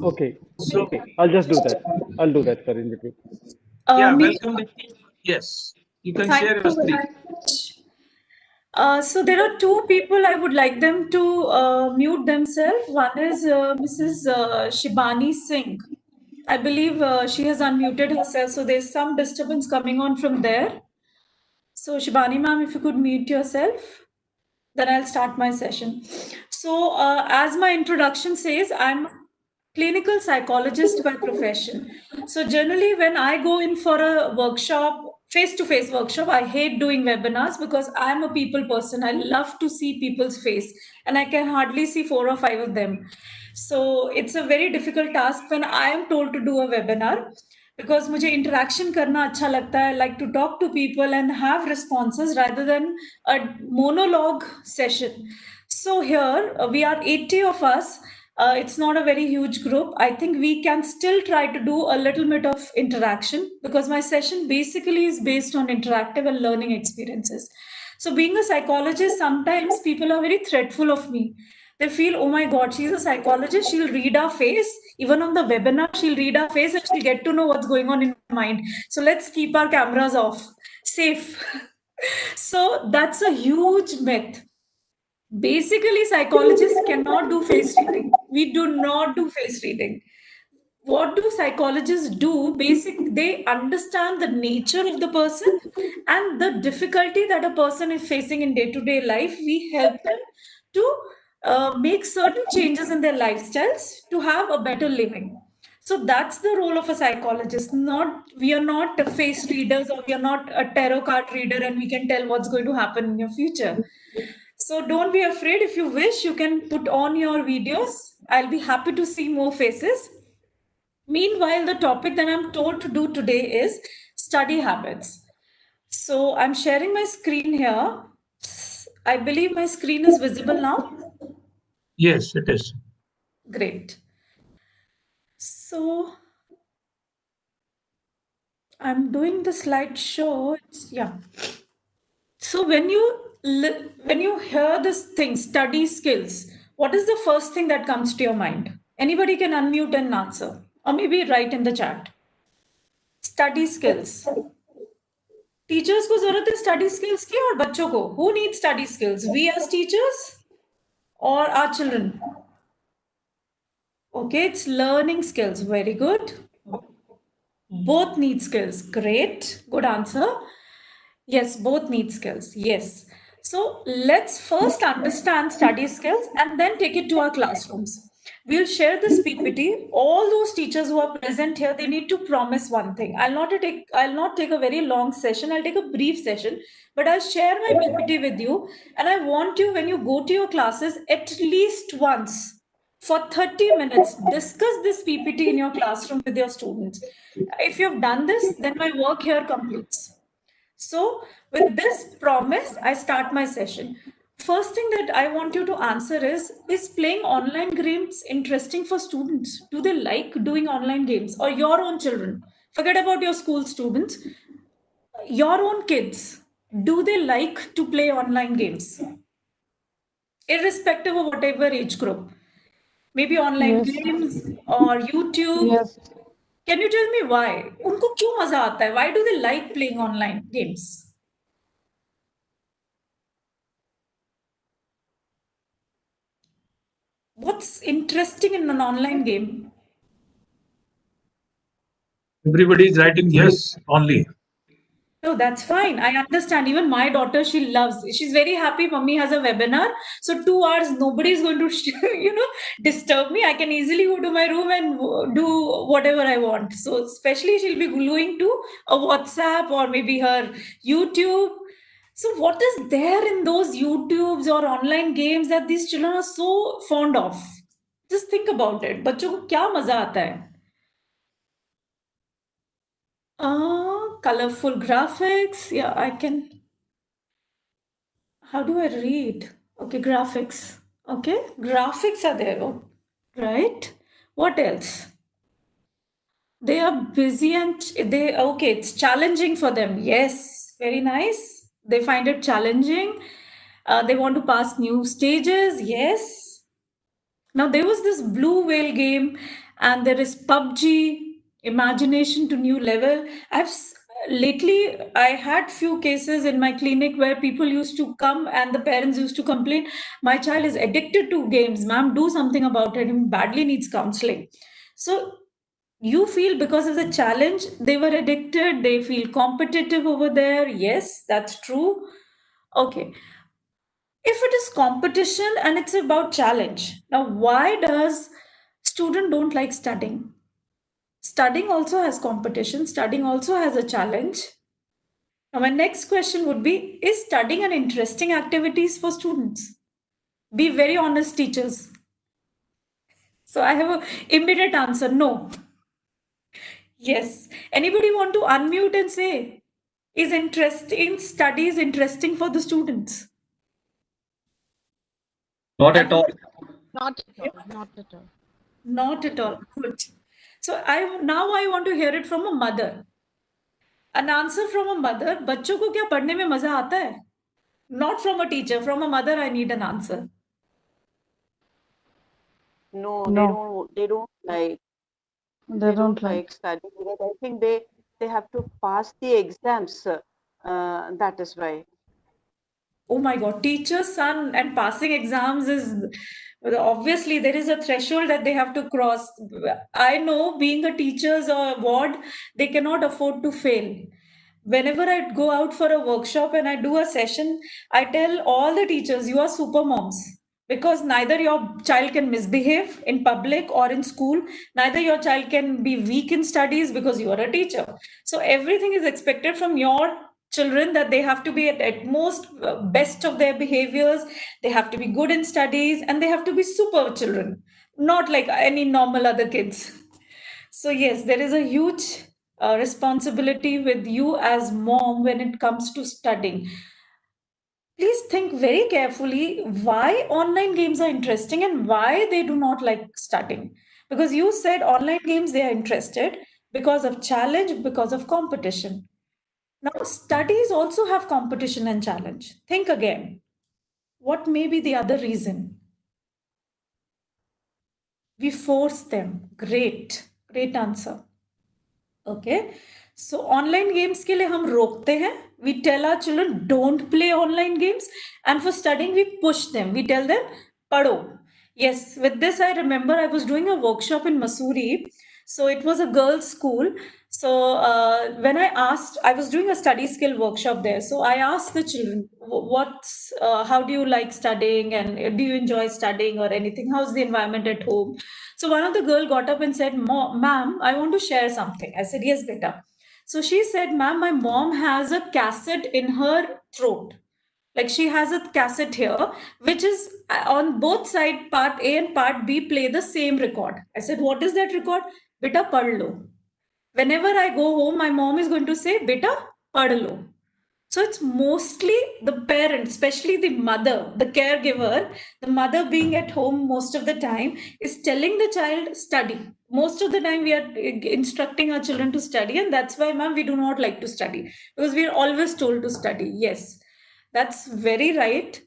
Okay. So, Okay. I'll just do that. I'll do that, sir, in between. yeah, Me, welcome, Deepti. Yes, you can thank share your you screen. very much. So there are two people I would like them to mute themselves. One is Mrs. Shibani Singh. I believe she has unmuted herself, so there's some disturbance coming on from there. So Shibani ma'am, if you could mute yourself, then I'll start my session. So as my introduction says, I'm a clinical psychologist by profession. So generally when I go in for a workshop, face-to-face workshop, I hate doing webinars because I'm a people person. I love to see people's face and I can hardly see 4 or 5 of them. So it's a very difficult task when I am told to do a webinar because मुझे interaction करना अच्छा लगता है. I like to talk to people and have responses rather than a monologue session. So here we are 80 of us. It's not a very huge group. I think we can still try to do a little bit of interaction because my session basically is based on interactive and learning experiences. So being a psychologist, sometimes people are very threatful of me. They feel, oh my God, she's a psychologist. She'll read our face. Even on the webinar, she'll read our face and she'll get to know what's going on in our mind. So let's keep our cameras off, safe. So that's a huge myth. Basically, psychologists cannot do face reading. We do not do face reading. What do psychologists do? They understand the nature of the person and the difficulty that a person is facing in day-to-day life. We help them to make certain changes in their lifestyles to have a better living. So that's the role of a psychologist. We are not face readers or we are not a tarot card reader and we can tell what's going to happen in your future. So don't be afraid. If you wish, you can put on your videos. I'll be happy to see more faces. Meanwhile, the topic that I'm told to do today is study habits. So I'm sharing my screen here. I believe my screen is visible now. Yes, it is. Great. So I'm doing the slideshow. Yeah. So when you hear this thing, study skills, what is the first thing that comes to your mind? Anybody can unmute and answer, or maybe write in the chat. Study skills. Teachers को जरूरत है study skills की और बच्चों को. Who needs study skills? We as teachers or our children? Okay, it's learning skills. Very good. Both need skills. Great. Good answer. Yes, both need skills. Yes. So let's first understand study skills and then take it to our classrooms. We'll share this PPT. All those teachers who are present here, they need to promise one thing. I'll not take a very long session. I'll take a brief session, but I'll share my PPT with you. And I want you, when you go to your classes, at least once for 30 minutes, discuss this PPT in your classroom with your students. If you've done this, then my work here completes. So with this promise, I start my session. First thing that I want you to answer is playing online games interesting for students? Do they like doing online games or your own children? Forget about your school students. Your own kids, do they like to play online games? Irrespective of whatever age group. Maybe online games or YouTube. Yes. Can you tell me why? उनको क्यों मजा आता है? Why do they like playing online games? What's interesting in an online game? Everybody is writing yes only. No, that's fine. I understand. Even my daughter, she's very happy. Mommy has a webinar. So 2 hours, nobody's going to, disturb me. I can easily go to my room and do whatever I want. So especially she'll be gluing to a WhatsApp or maybe her YouTube. So what is there in those YouTubes or online games that these children are so fond of? Just think about it. बच्चों को क्या मजा आता है? Colorful graphics. Yeah, I can. How do I read? Okay, graphics. Okay, graphics are there. Oh, right. What else? They are busy and okay, it's challenging for them. Yes, very nice. They find it challenging. They want to pass new stages. Yes. Now there was this Blue Whale game, and there is PUBG, Imagination to New Level. Lately I had few cases in my clinic where people used to come and the parents used to complain, my child is addicted to games, ma'am, do something about it, he badly needs counseling. So you feel because of the challenge they were addicted, they feel competitive over there. Yes, that's true. Okay, if it is competition and it's about challenge, now why does student don't like studying? Studying also has competition, studying also has a challenge. Now my next question would be, is studying an interesting activities for students? Be very honest, teachers. So I have an immediate answer, no. Yes. Anybody want to unmute and say, is interest in studies interesting for the students? Not at all. Not at all. Not at all. Not at all. Good. So I want to hear it from a mother. An answer from a mother. बच्चों को क्या पढ़ने में मजा आता है? Not from a teacher, from a mother. I need an answer. No, No. they don't like. They don't like. studying. Because I think they have to pass the exams. That is why. Oh my God, teacher's son and passing exams is obviously there is a threshold that they have to cross. I know being a teacher's ward, they cannot afford to fail. Whenever I go out for a workshop and I do a session, I tell all the teachers, you are super moms. Because neither your child can misbehave in public or in school, neither your child can be weak in studies because you are a teacher. So everything is expected from your children, that they have to be at most best of their behaviors, they have to be good in studies, and they have to be super children, not like any normal other kids. So yes, there is a huge responsibility with you as mom when it comes to studying. Please think very carefully why online games are interesting and why they do not like studying. Because you said online games they are interested because of challenge, because of competition. Now, studies also have competition and challenge. Think again. What may be the other reason? We force them. Great. Great answer. Okay. So, online games के लिए हम रोकते हैं. We tell our children don't play online games. And for studying, we push them. We tell them, padho. Yes, with this, I remember I was doing a workshop in Mussoorie. So it was a girls' school. So when I was doing a study skill workshop there. So I asked the children, how do you like studying, and do you enjoy studying or anything? How's the environment at home? So one of the girl got up and said, ma'am, I want to share something. I said, yes, beta. So she said, ma'am, my mom has a cassette in her throat. Like she has a cassette here, which is on both sides, part A and part B play the same record. I said, what is that record? Beta pad lo. Whenever I go home, my mom is going to say, beta pad lo. So it's mostly the parent, especially the mother, the caregiver, the mother being at home most of the time is telling the child study. Most of the time we are instructing our children to study, and that's why, ma'am, we do not like to study, because we are always told to study. Yes, that's very right.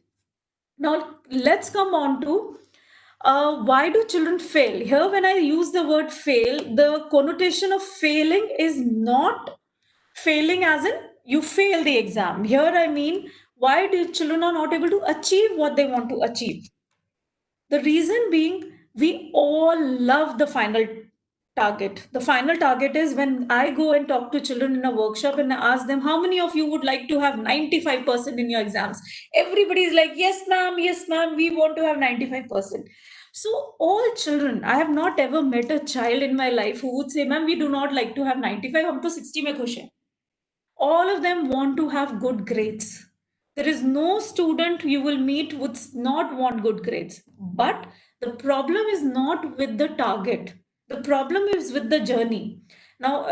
Now let's come on to why do children fail? Here, when I use the word fail, the connotation of failing is not failing as in you fail the exam. Here, I mean, why do children are not able to achieve what they want to achieve? The reason being, we all love the final target. The final target is when I go and talk to children in a workshop and I ask them, how many of you would like to have 95% in your exams? Everybody is like, yes, ma'am, we want to have 95%. So all children, I have not ever met a child in my life who would say, ma'am, we do not like to have 95, hum to 60 mein khush hain. All of them want to have good grades. There is no student you will meet who would not want good grades. But the problem is not with the target. The problem is with the journey. Now,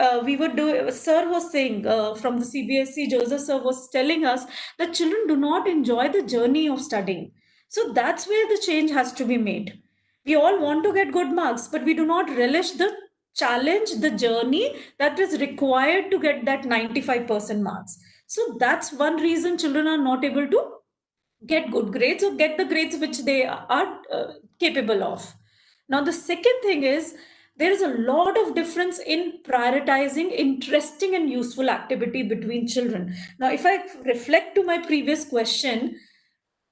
Sir was saying from the CBSE, Joseph Sir was telling us that children do not enjoy the journey of studying. So that's where the change has to be made. We all want to get good marks, but we do not relish the challenge, the journey that is required to get that 95% marks. So that's one reason children are not able to get good grades or get the grades which they are capable of. Now, the second thing is there is a lot of difference in prioritizing interesting and useful activity between children. Now, if I reflect to my previous question,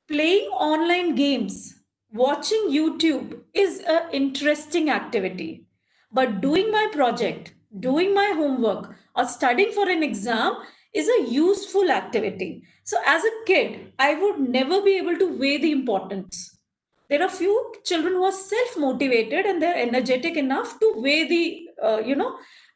playing online games, watching YouTube is an interesting activity. But doing my project, doing my homework, or studying for an exam is a useful activity. So, as a kid, I would never be able to weigh the importance. There are few children who are self-motivated and they're energetic enough to weigh the,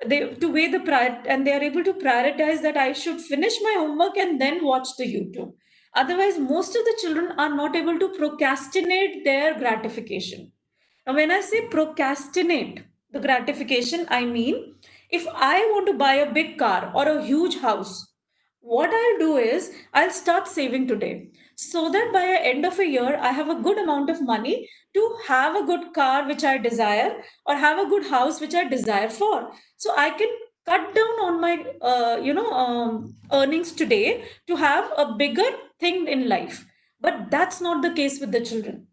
and they are able to prioritize that I should finish my homework and then watch the YouTube. Otherwise, most of the children are not able to procrastinate their gratification. Now, when I say procrastinate the gratification, I mean if I want to buy a big car or a huge house, what I'll do is I'll start saving today so that by the end of a year, I have a good amount of money to have a good car which I desire or have a good house which I desire for. So I can cut down on my earnings today to have a bigger thing in life. But that's not the case with the children.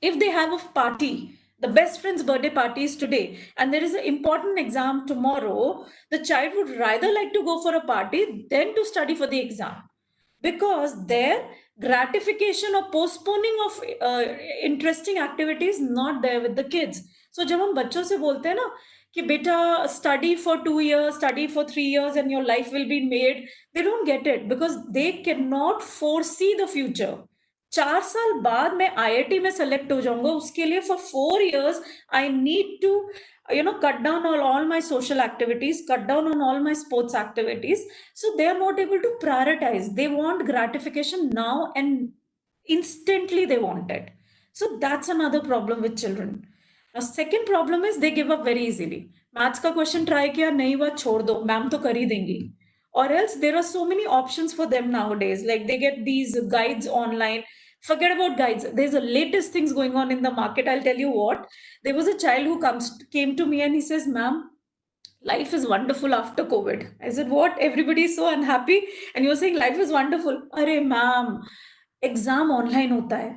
If they have a party, the best friend's birthday party is today, and there is an important exam tomorrow, the child would rather like to go for a party than to study for the exam, because their gratification or postponing of interesting activities not there with the kids. So जब हम बच्चों से बोलते हैं ना कि बेटा study for 2 years, study for 3 years and your life will be made, they don't get it because they cannot foresee the future. 4 साल बाद मैं IIT में select हो जाऊंगा, उसके लिए for 4 years I need to cut down on all my social activities, cut down on all my sports activities. So they are not able to prioritize. They want gratification now and instantly they want it. So that's another problem with children. Now, second problem is they give up very easily. Maths का question try किया नहीं हुआ छोड़ दो, ma'am तो कर ही देंगी. Or else there are so many options for them nowadays. Like they get these guides online. Forget about guides. There's a latest things going on in the market. I'll tell you what. There was a child who came to me and he says, "Ma'am, life is wonderful after COVID." I said, "What? Everybody is so unhappy, and you're saying life is wonderful?" Arey, ma'am, exam online hota hai.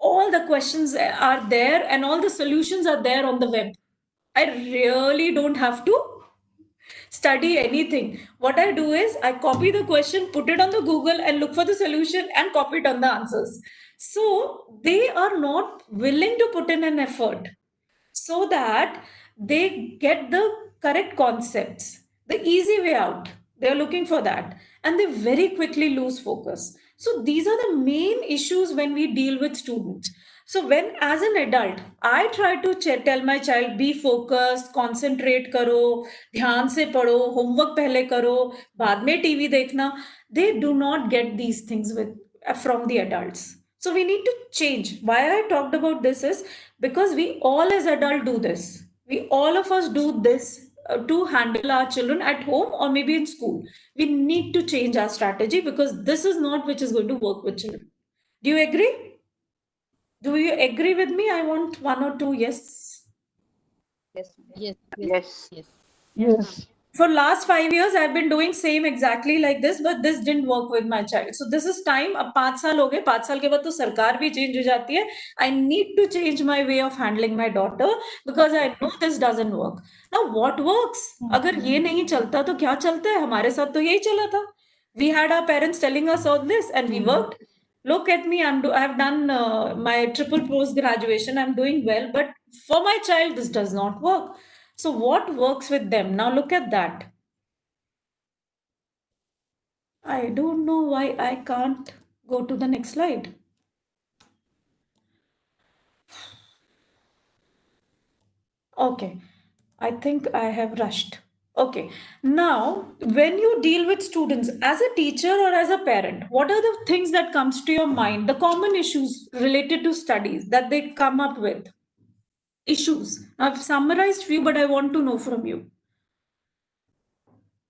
All the questions are there, and all the solutions are there on the web. I really don't have to study anything. What I do is I copy the question, put it on the Google and look for the solution and copy it on the answers. So they are not willing to put in an effort so that they get the correct concepts, the easy way out. They're looking for that and they very quickly lose focus. So these are the main issues when we deal with students. So when as an adult, I try to tell my child, be focused, concentrate karo, ध्यान से पढ़ो, homework पहले करो, बाद में TV देखना. They do not get these things from the adults. So we need to change. Why I talked about this is because we all as adults do this. We all of us do this to handle our children at home or maybe in school. We need to change our strategy because this is not which is going to work with children. Do you agree? Do you agree with me? I want one or two yes. Yes. Yes. Yes. Yes. Yes. For last 5 years, I've been doing same exactly like this, but this didn't work with my child. So this is time. अब 5 साल हो गए. 5 साल के बाद तो सरकार भी change हो जाती है. I need to change my way of handling my daughter because I know this doesn't work. Now what works? अगर ये नहीं चलता तो क्या चलता है? हमारे साथ तो यही चला था. We had our parents telling us all this and we worked. Look at me. I have done my triple post graduation. I'm doing well, but for my child, this does not work. So what works with them? Now look at that. I don't know why I can't go to the next slide. Okay, I think I have rushed. Okay. Now, when you deal with students as a teacher or as a parent, what are the things that comes to your mind, the common issues related to studies that they come up with? Issues. I've summarized few, but I want to know from you.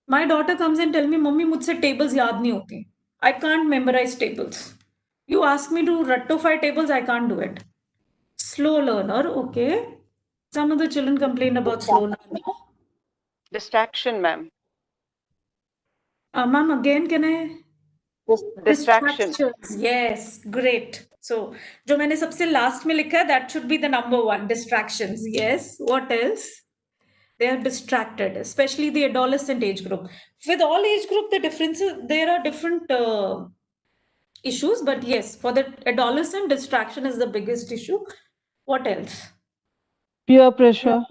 My daughter comes and tell me, "Mummy, मुझसे tables याद नहीं होती. I can't memorize tables. You ask me to rectify tables, I can't do it." Slow learner, okay. Some of the children complain about slow learner. Distraction, ma'am. Ma'am, again, can I? Distraction. Distractions. Yes, great. So, जो मैंने सबसे last में लिखा है, that should be the number one. Distractions. Yes. What else? They are distracted, especially the adolescent age group. With all age group, the differences, there are different issues, but yes, for the adolescent, distraction is the biggest issue. What else? Peer pressure.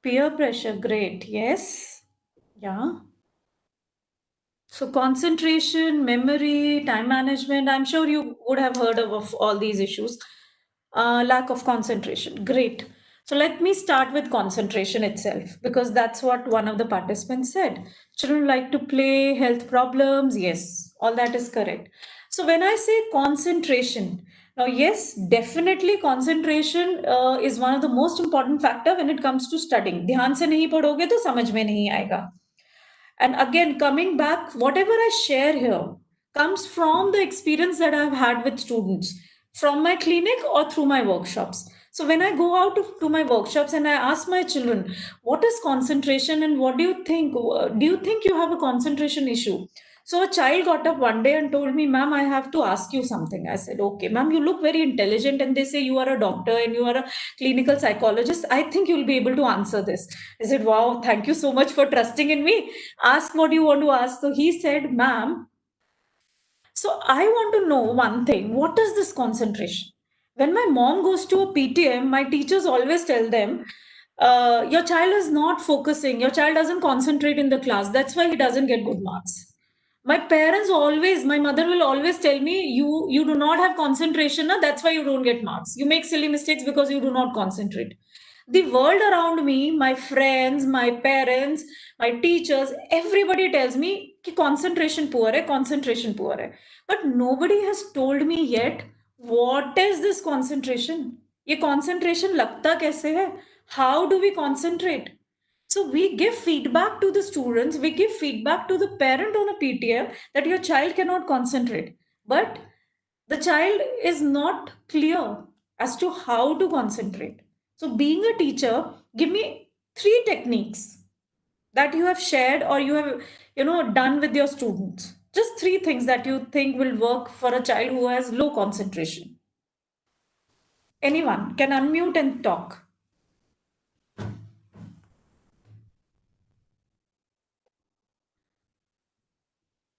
Peer pressure, great. Yes. Yeah. So concentration, memory, time management, I'm sure you would have heard of all these issues. Lack of concentration, great. So let me start with concentration itself, because that's what one of the participants said. Children like to play, health problems, yes, all that is correct. So when I say concentration, now yes, definitely concentration is one of the most important factor when it comes to studying. ध्यान से नहीं पढ़ोगे तो समझ में नहीं आएगा. And again, coming back, whatever I share here comes from the experience that I've had with students from my clinic or through my workshops. So when I go out to my workshops and I ask my children, what is concentration and what do you think? Do you think you have a concentration issue? So a child got up one day and told me, "Ma'am, I have to ask you something." I said, "Okay, ma'am, you look very intelligent." And they say, "You are a doctor and you are a clinical psychologist. I think you'll be able to answer this." I said, "Wow, thank you so much for trusting in me. Ask what you want to ask." So he said, "Ma'am, so I want to know one thing. What is this concentration?" When my mom goes to a PTM, my teachers always tell them, your child is not focusing. Your child doesn't concentrate in the class. That's why he doesn't get good marks. My parents always, my mother will always tell me, you do not have concentration, na? That's why you don't get marks. You make silly mistakes because you do not concentrate. The world around me, my friends, my parents, my teachers, everybody tells me कि concentration poor hai, concentration poor hai. But nobody has told me yet, what is this concentration? ये concentration लगता कैसे है? How do we concentrate? So we give feedback to the students, we give feedback to the parent on a PTM that your child cannot concentrate. But the child is not clear as to how to concentrate. So being a teacher, give me 3 techniques that you have shared or you have done with your students. Just 3 things that you think will work for a child who has low concentration. Anyone can unmute and talk.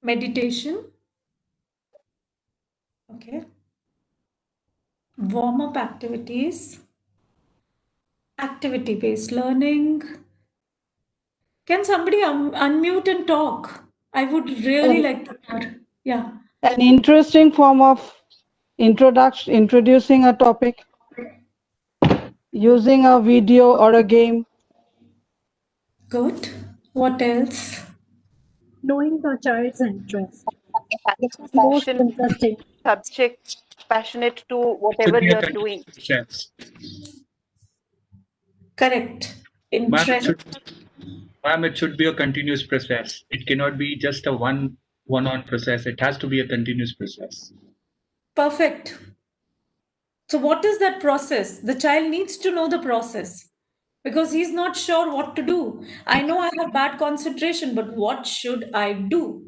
Meditation. Okay. Warm-up activities. Activity-based learning. Can somebody unmute and talk? I would really like to hear. Yeah. An interesting form of introducing a topic, using a video or a game. Good. What else? Knowing the child's interest. Which is most Passion, interesting. subject, passionate to whatever you are doing. Correct. Ma'am, Interest. it should be a continuous process. It cannot be just a one-on process. It has to be a continuous process. Perfect. So what is that process? The child needs to know the process because he's not sure what to do. I know I have bad concentration, but what should I do?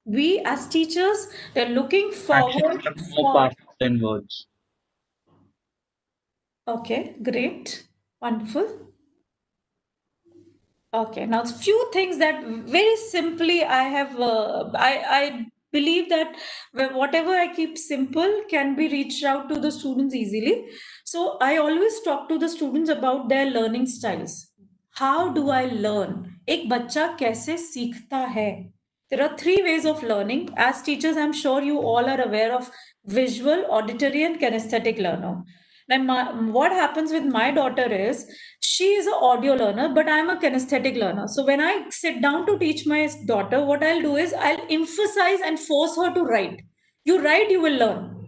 We as teachers, they're looking forward Actions are more powerful than words. Okay, great. Wonderful. Okay, now a few things that very simply I have, I believe that whatever I keep simple can be reached out to the students easily. So I always talk to the students about their learning styles. How do I learn? एक बच्चा कैसे सीखता है? There are 3 ways of learning. As teachers, I'm sure you all are aware of visual, auditory, and kinesthetic learner. Now, what happens with my daughter is she is an audio learner, but I'm a kinesthetic learner. So when I sit down to teach my daughter, what I'll do is I'll emphasize and force her to write. You write, you will learn.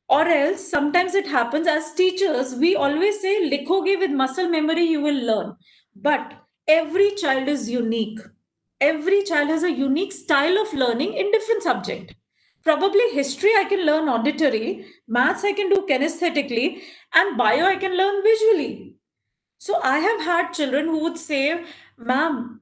Or else, sometimes it happens as teachers, we always say, likhoge with muscle memory, you will learn. But every child is unique. Every child has a unique style of learning in different subject. Probably history I can learn auditory, maths I can do kinesthetically, and bio I can learn visually. So I have had children who would say, ma'am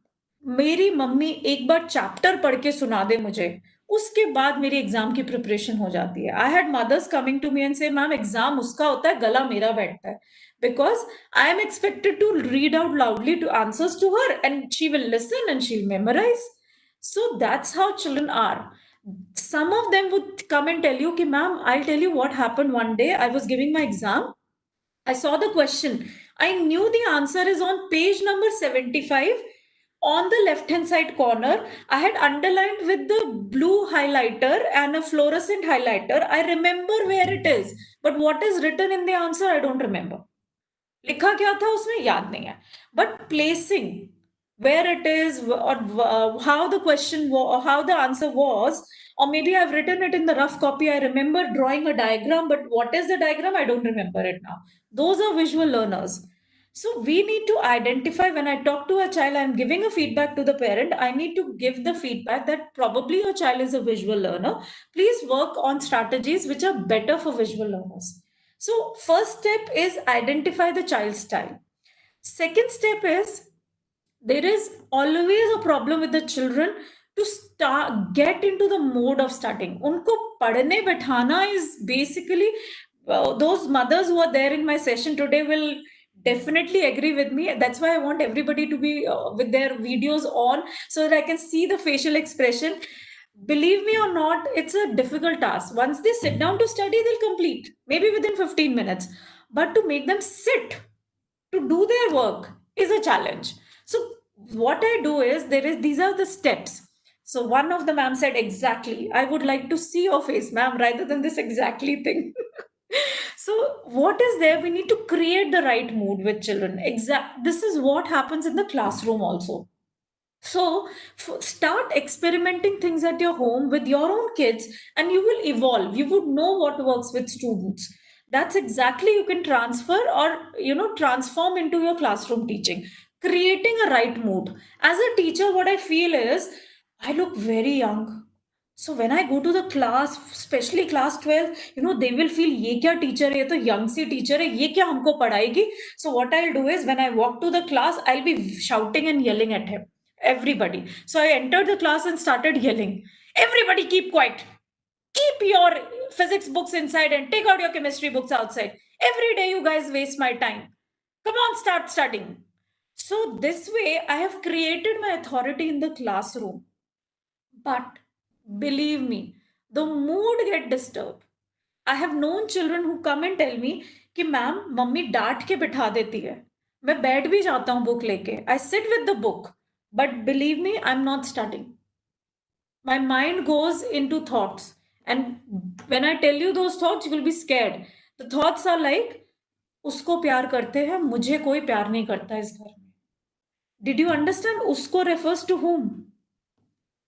मेरी mummy एक बार chapter पढ़ के सुना दे मुझे, उसके बाद मेरी exam की प्रिपरेशन हो जाती है. I had mothers coming to me and say, ma'am exam उसका होता है, गला मेरा बैठता है, because I am expected to read out loudly to answers to her and she will listen and she'll memorize. So that's how children are. Some of them would come and tell you, ma'am, I'll tell you what happened one day. I was giving my exam. I saw the question. I knew the answer is on page number 75. On the left-hand side corner, I had underlined with the blue highlighter and a fluorescent highlighter. I remember where it is, but what is written in the answer, I don't remember. लिखा क्या था उसमें याद नहीं है. But placing where it is, or how the question was, how the answer was, or maybe I've written it in the rough copy. I remember drawing a diagram, but what is the diagram? I don't remember it now. Those are visual learners. So we need to identify, when I talk to a child, I'm giving a feedback to the parent. I need to give the feedback that probably your child is a visual learner. Please work on strategies which are better for visual learners. So first step is identify the child's style. Second step is, there is always a problem with the children to get into the mode of studying. Unko padhne baithana is basically, those mothers who are there in my session today will definitely agree with me. That's why I want everybody to be with their videos on so that I can see the facial expression. Believe me or not, it's a difficult task. Once they sit down to study, they'll complete, maybe within 15 minutes. But to make them sit to do their work is a challenge. So what I do is, these are the steps. So one of the ma'am said, exactly, I would like to see your face, ma'am, rather than this exactly thing. So what is there? We need to create the right mood with children. This is what happens in the classroom also. So start experimenting things at your home with your own kids, and you will evolve. You would know what works with students. That's exactly you can transfer or transform into your classroom teaching, creating a right mood. As a teacher, what I feel is I look very young. So when I go to the class, especially class 12, they will feel, ye kya teacher hai, ye to young si teacher hai, ye kya humko padhayegi. So what I'll do is, when I walk to the class, I'll be shouting and yelling at him. Everybody. So I entered the class and started yelling, everybody keep quiet. Keep your physics books inside and take out your chemistry books outside. Every day you guys waste my time. Come on, start studying. So this way I have created my authority in the classroom. But believe me, the mood get disturbed. I have known children who come and tell me कि ma'am mummy डांट के बिठा देती है, मैं बैठ भी जाता हूँ book लेके. I sit with the book, but believe me, I'm not studying. My mind goes into thoughts, and when I tell you those thoughts, you will be scared. The thoughts are like, उसको प्यार करते हैं, मुझे कोई प्यार नहीं करता इस घर में. Did you understand? उसको refers to whom?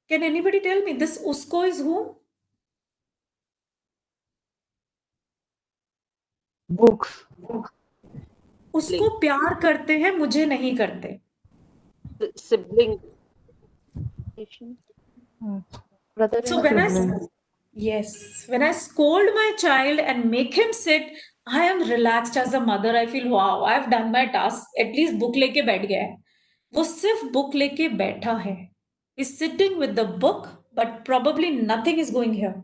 Can anybody tell me this usko is whom? Books. उसको प्यार करते हैं, मुझे नहीं करते. Sibling. Brother So and when I scold my child and make him sit, I am relaxed as a mother. I feel, wow, I have done my task. At least book लेके बैठ गया है. वो सिर्फ book लेके बैठा है. He's sitting with the book, but probably nothing is going here.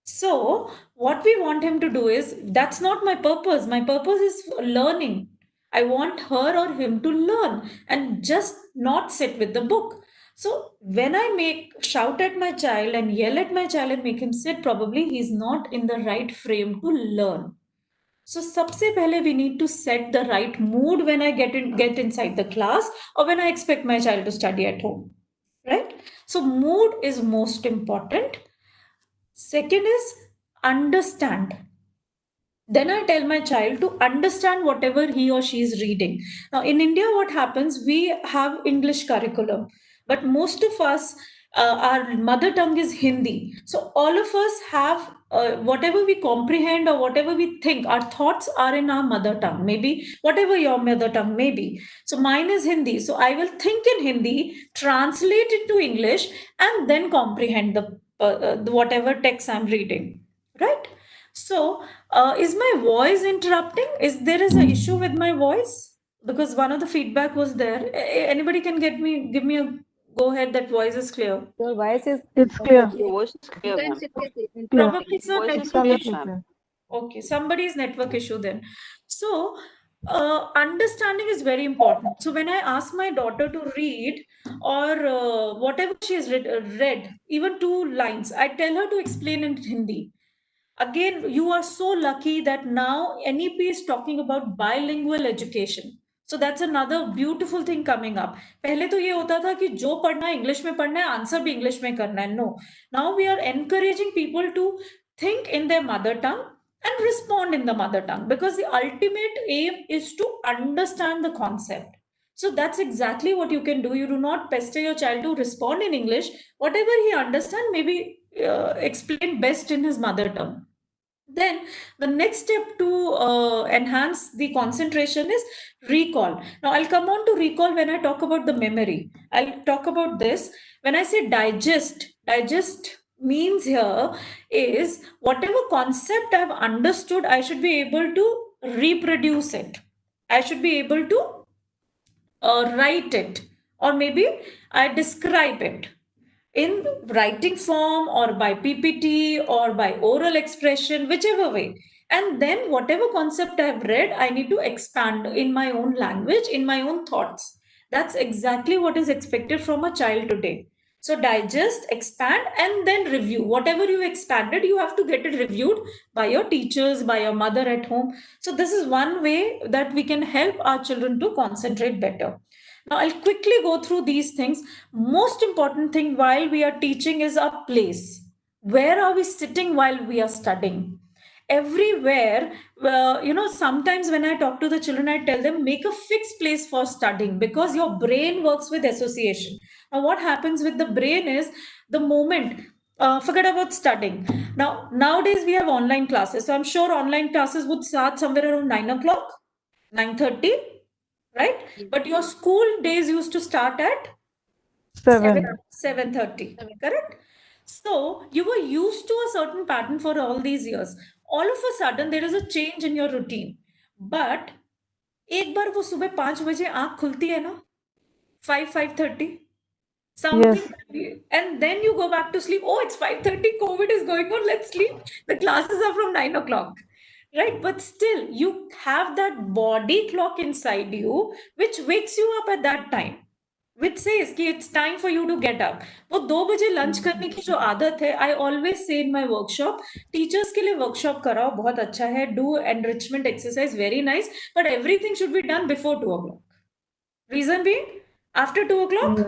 So what we want him to do is, that's not my purpose. My purpose is learning. I want her or him to learn and just not sit with the book. So when I shout at my child and yell at my child and make him sit, probably he's not in the right frame to learn. So sabse pehle we need to set the right mood when I get inside the class or when I expect my child to study at home. Right? So mood is most important. Second is understand. Then I tell my child to understand whatever he or she is reading. Now, in India, what happens? We have English curriculum, but most of us, our mother tongue is Hindi. So all of us have whatever we comprehend or whatever we think, our thoughts are in our mother tongue, maybe whatever your mother tongue may be. So mine is Hindi. So I will think in Hindi, translate it to English, and then comprehend the whatever text I'm reading, right? So, is my voice interrupting? Is there an issue with my voice? Because one of the feedback was there. Anybody can give me a go ahead that voice is clear. Your voice is It's clear. Your voice is clear, ma'am. Probably it's a Voice is network clear, issue. ma'am. Okay, somebody's network issue then. So, understanding is very important. So, when I ask my daughter to read or whatever she has read, even 2 lines, I tell her to explain in Hindi. Again, you are so lucky that now NEP is talking about bilingual education. So that's another beautiful thing coming up. पहले तो ये होता था कि जो पढ़ना है English में पढ़ना है, आंसर भी इंग्लिश में करना है. No. Now we are encouraging people to think in their mother tongue and respond in the mother tongue, because the ultimate aim is to understand the concept. So that's exactly what you can do. You do not pester your child to respond in English. Whatever he understands, maybe explain best in his mother tongue. Then the next step to enhance the concentration is recall. Now I'll come on to recall when I talk about the memory. I'll talk about this. When I say digest means here is whatever concept I've understood, I should be able to reproduce it. I should be able to write it, or maybe I describe it in writing form or by PPT or by oral expression, whichever way. And then whatever concept I've read, I need to expand in my own language, in my own thoughts. That's exactly what is expected from a child today. So digest, expand, and then review. Whatever you expanded, you have to get it reviewed by your teachers, by your mother at home. So this is one way that we can help our children to concentrate better. Now, I'll quickly go through these things. Most important thing while we are teaching is our place. Where are we sitting while we are studying? Everywhere, sometimes when I talk to the children, I tell them make a fixed place for studying, because your brain works with association. Now, what happens with the brain is the moment, forget about studying. Now, nowadays we have online classes. So I'm sure online classes would start somewhere around 9 o'clock, 9:30. Right? But your school days used to start at 7:30, correct? So you were used to a certain pattern for all these years. All of a sudden, there is a change in your routine. But एक बार वो सुबह 5 बजे आँख खुलती है ना, 5:30, something, and then you go back to sleep. Oh, it's 5:30, COVID is going on, let's sleep. The classes are from 9 o'clock. Right, but still you have that body clock inside you which wakes you up at that time, which says कि it's time for you to get up. वो 2 बजे lunch करने की जो आदत है, I always say in my workshop, teachers के लिए workshop कराओ, बहुत अच्छा है, do enrichment exercise, very nice, but everything should be done before 2 o'clock. Reason being, after 2 o'clock,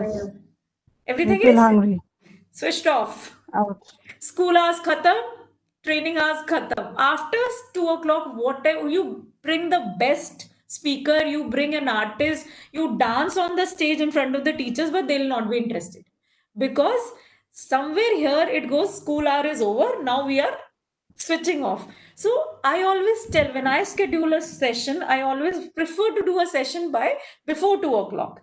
everything is hungry. Switched off. Ouch. School hours khatam, training hours khatam. After 2 o'clock, whatever, you bring the best speaker, you bring an artist, you dance on the stage in front of the teachers, but they'll not be interested. Because somewhere here it goes, school hour is over, now we are switching off. So I always tell, when I schedule a session, I always prefer to do a session by before 2 o'clock.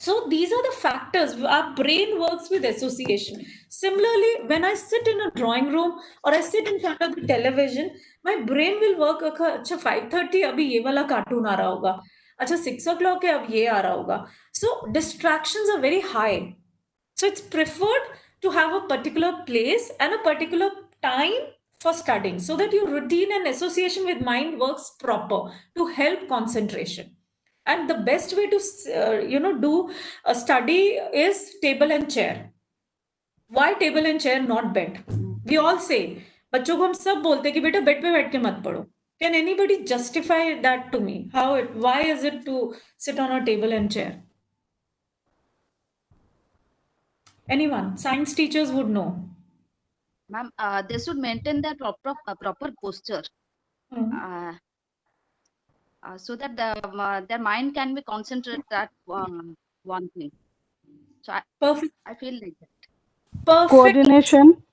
So these are the factors. Our brain works with association. Similarly, when I sit in a drawing room or I sit in front of the television, my brain will work. अच्छा 5:30 अभी ये वाला cartoon आ रहा होगा. अच्छा 6 o'clock है अब ये आ रहा होगा. So distractions are very high. So it's preferred to have a particular place and a particular time for studying, so that your routine and association with mind works proper to help concentration. And the best way to do a study is table and chair. Why table and chair, not bed? We all say, बच्चों को हम सब बोलते हैं कि बेटा bed पे बैठ के मत पढ़ो. Can anybody justify that to me? Why is it to sit on a table and chair? Anyone? Science teachers would know. Ma'am, they should maintain their proper posture. Hmm. So that their mind can be concentrated at one thing. So Perfect. I feel like that. Perfect. Coordination.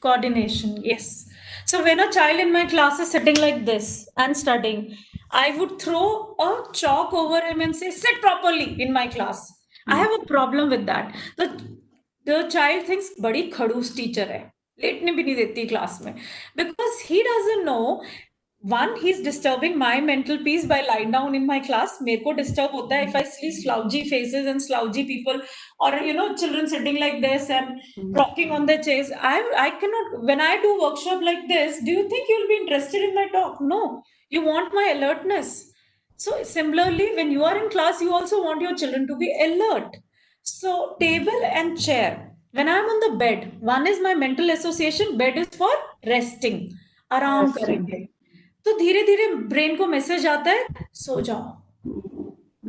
Coordination, yes. So when a child in my class is sitting like this and studying, I would throw a chalk over him and say, sit properly in my class. I have a problem with that. The child thinks बड़ी खड़ूस teacher है, लेटने भी नहीं देती class में, because he doesn't know. One, he's disturbing my mental peace by lying down in my class. मेरे को disturb होता है if I see slouchy faces and slouchy people, or children sitting like this and rocking on their chairs. I cannot. When I do workshop like this, do you think you'll be interested in my talk? No, you want my alertness. So similarly, when you are in class, you also want your children to be alert. So table and chair. When I'm on the bed, one is my mental association. Bed is for resting. आराम Resting. करेंगे. तो धीरे धीरे brain को message आता है, सो जाओ,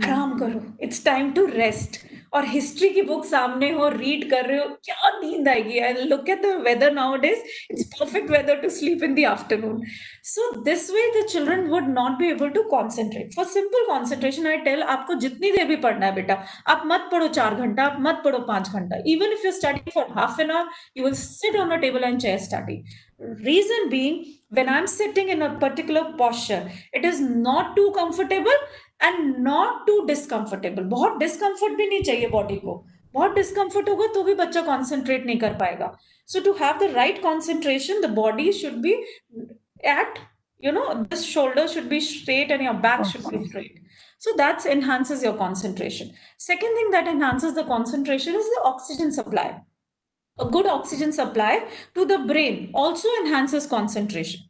आराम करो, इट्स टाइम टू रेस्ट. और हिस्ट्री की बुक सामने हो, रीड कर रहे हो, क्या नींद आएगी. I look at the weather nowadays, it's perfect weather to sleep in the afternoon. So this way the children would not be able to concentrate. For simple concentration I tell, आपको जितनी देर भी पढ़ना है बेटा, आप मत पढ़ो 4 घंटा, आप मत पढ़ो 5 घंटा. Even if you study for half an hour, you will sit on a table and chair study. Reason being, when I'm sitting in a particular posture, it is not too comfortable and not too discomfortable. बहुत discomfort भी नहीं चाहिए body को. बहुत discomfort होगा तो भी बच्चा concentrate नहीं कर पाएगा. So to have the right concentration, the body should be at, this shoulder should be straight and your back should be straight. So that enhances your concentration. Second thing that enhances the concentration is the oxygen supply. A good oxygen supply to the brain also enhances concentration,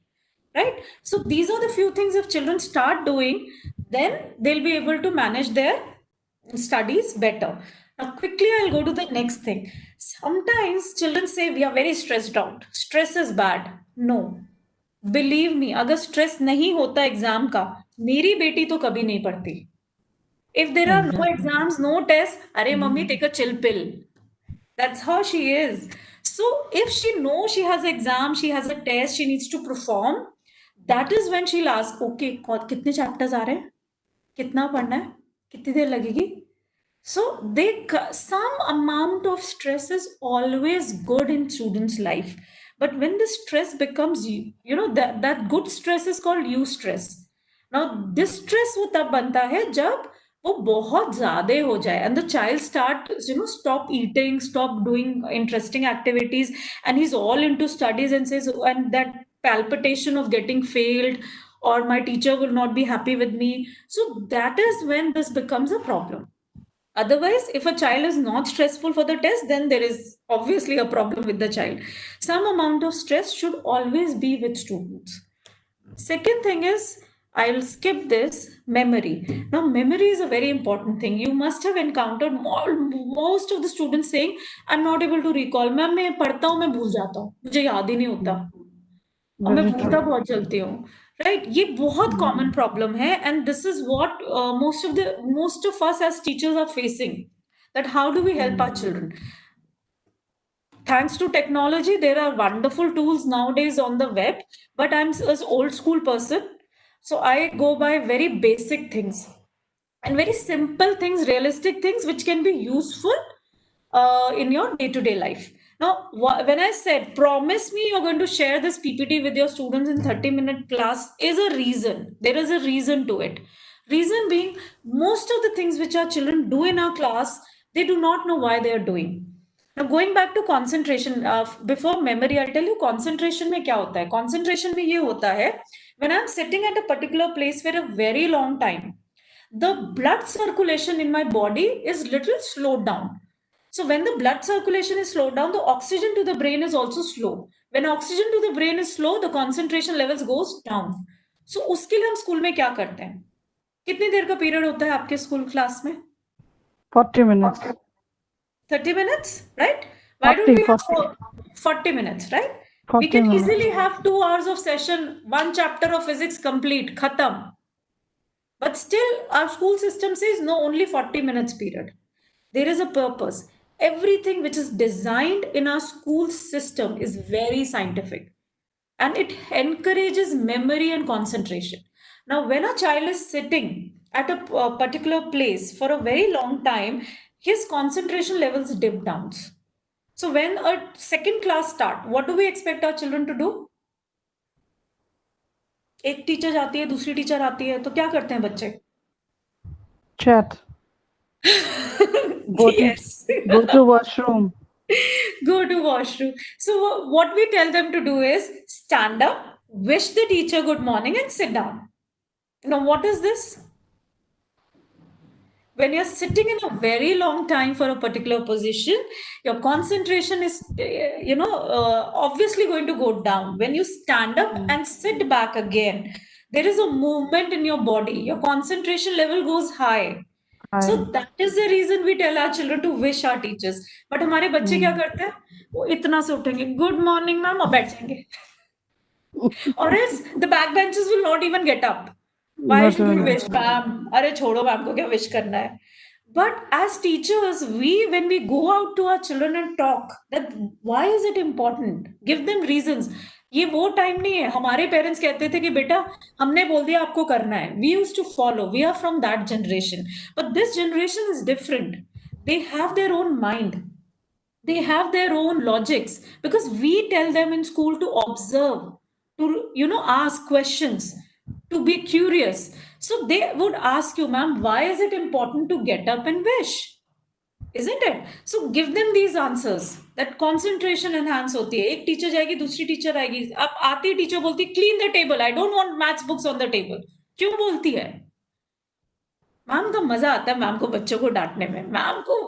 right? So these are the few things, if children start doing, then they'll be able to manage their studies better. Now quickly I'll go to the next thing. Sometimes children say we are very stressed out, stress is bad. No, believe me, अगर stress नहीं होता exam का, मेरी बेटी तो कभी नहीं पढ़ती. If there are no exams, no tests, अरे mummy take a chill pill. That's how she is. So if she knows she has an exam, she has a test, she needs to perform, that is when she'll ask, okay, कितने chapters आ रहे हैं, कितना पढ़ना है, कितनी देर लगेगी. So some amount of stress is always good in students' life. But when the stress becomes, that good stress is called eustress. Now this stress वो तब बनता है जब वो बहुत ज़्यादा हो जाए, and the child stop eating, stop doing interesting activities, and he's all into studies and says, and that palpitation of getting failed, or my teacher will not be happy with me. So that is when this becomes a problem. Otherwise, if a child is not stressful for the test, then there is obviously a problem with the child. Some amount of stress should always be with students. Second thing is, I'll skip this, memory. Now, memory is a very important thing. You must have encountered most of the students saying, I'm not able to recall. Ma'am मैं पढ़ता हूँ, मैं भूल जाता हूँ, मुझे याद ही नहीं होता, और मैं भूलता बहुत जल्दी हूँ. Right? ये बहुत common problem है, and this is what most of us as teachers are facing. That how do we help our children? Thanks to technology, there are wonderful tools nowadays on the web, but I'm an old school person, so I go by very basic things and very simple things, realistic things, which can be useful in your day-to-day life. Now, when I said, promise me you're going to share this PPT with your students in 30-minute class, is a reason. There is a reason to it. Reason being, most of the things which our children do in our class, they do not know why they are doing. Now, going back to concentration, before memory, I'll tell you concentration में क्या होता है. Concentration में ये होता है, when I'm sitting at a particular place for a very long time, the blood circulation in my body is little slowed down. So when the blood circulation is slowed down, the oxygen to the brain is also slow. When oxygen to the brain is slow, the concentration levels goes down. So उसके लिए हम school में क्या करते हैं? कितनी देर का period होता है आपके स्कूल क्लास में? 40 minutes. 30 minutes, right? Why don't we have 40 minutes, right? We can easily have 2 hours of session, 1 chapter of physics complete, khatam. But still, our school system says no, only 40 minutes period. There is a purpose. Everything which is designed in our school system is very scientific. and it encourages memory and concentration. Now, when a child is sitting at a particular place for a very long time, his concentration levels dip down. So when a second class start, what do we expect our children to do? एक teacher जाती है, दूसरी teacher आती है, तो क्या करते हैं बच्चे? Chat. Go Yes. to washroom. Go to washroom. So what we tell them to do is stand up, wish the teacher good morning, and sit down. Now, what is this? When you're sitting in a very long time for a particular position, your concentration is, obviously going to go down. When you stand up and sit back again, there is a movement in your body. Your concentration level goes high. So that is the reason we tell our children to wish our teachers. But हमारे बच्चे क्या करते हैं? वो इतना से उठेंगे, good morning ma'am, और बैठ जाएंगे. Or else the backbenchers will not even get up. Why should we wish ma'am? अरे छोड़ो मैम को क्या wish करना है? But as teachers, when we go out to our children and talk, that why is it important? Give them reasons. ये वो time नहीं है. हमारे पेरेंट्स कहते थे कि बेटा हमने बोल दिया आपको करना है. We used to follow. We are from that generation. But this generation is different. They have their own mind. They have their own logics, because we tell them in school to observe, to ask questions, to be curious. So they would ask you, ma'am, why is it important to get up and wish? Isn't it? So give them these answers. That concentration enhance होती है. एक teacher जाएगी, दूसरी teacher आएगी. अब आती teacher बोलती clean the table. I don't want maths books on the table. क्यों बोलती है? मैम का मजा आता है मैम को बच्चों को डांटने में. मैम को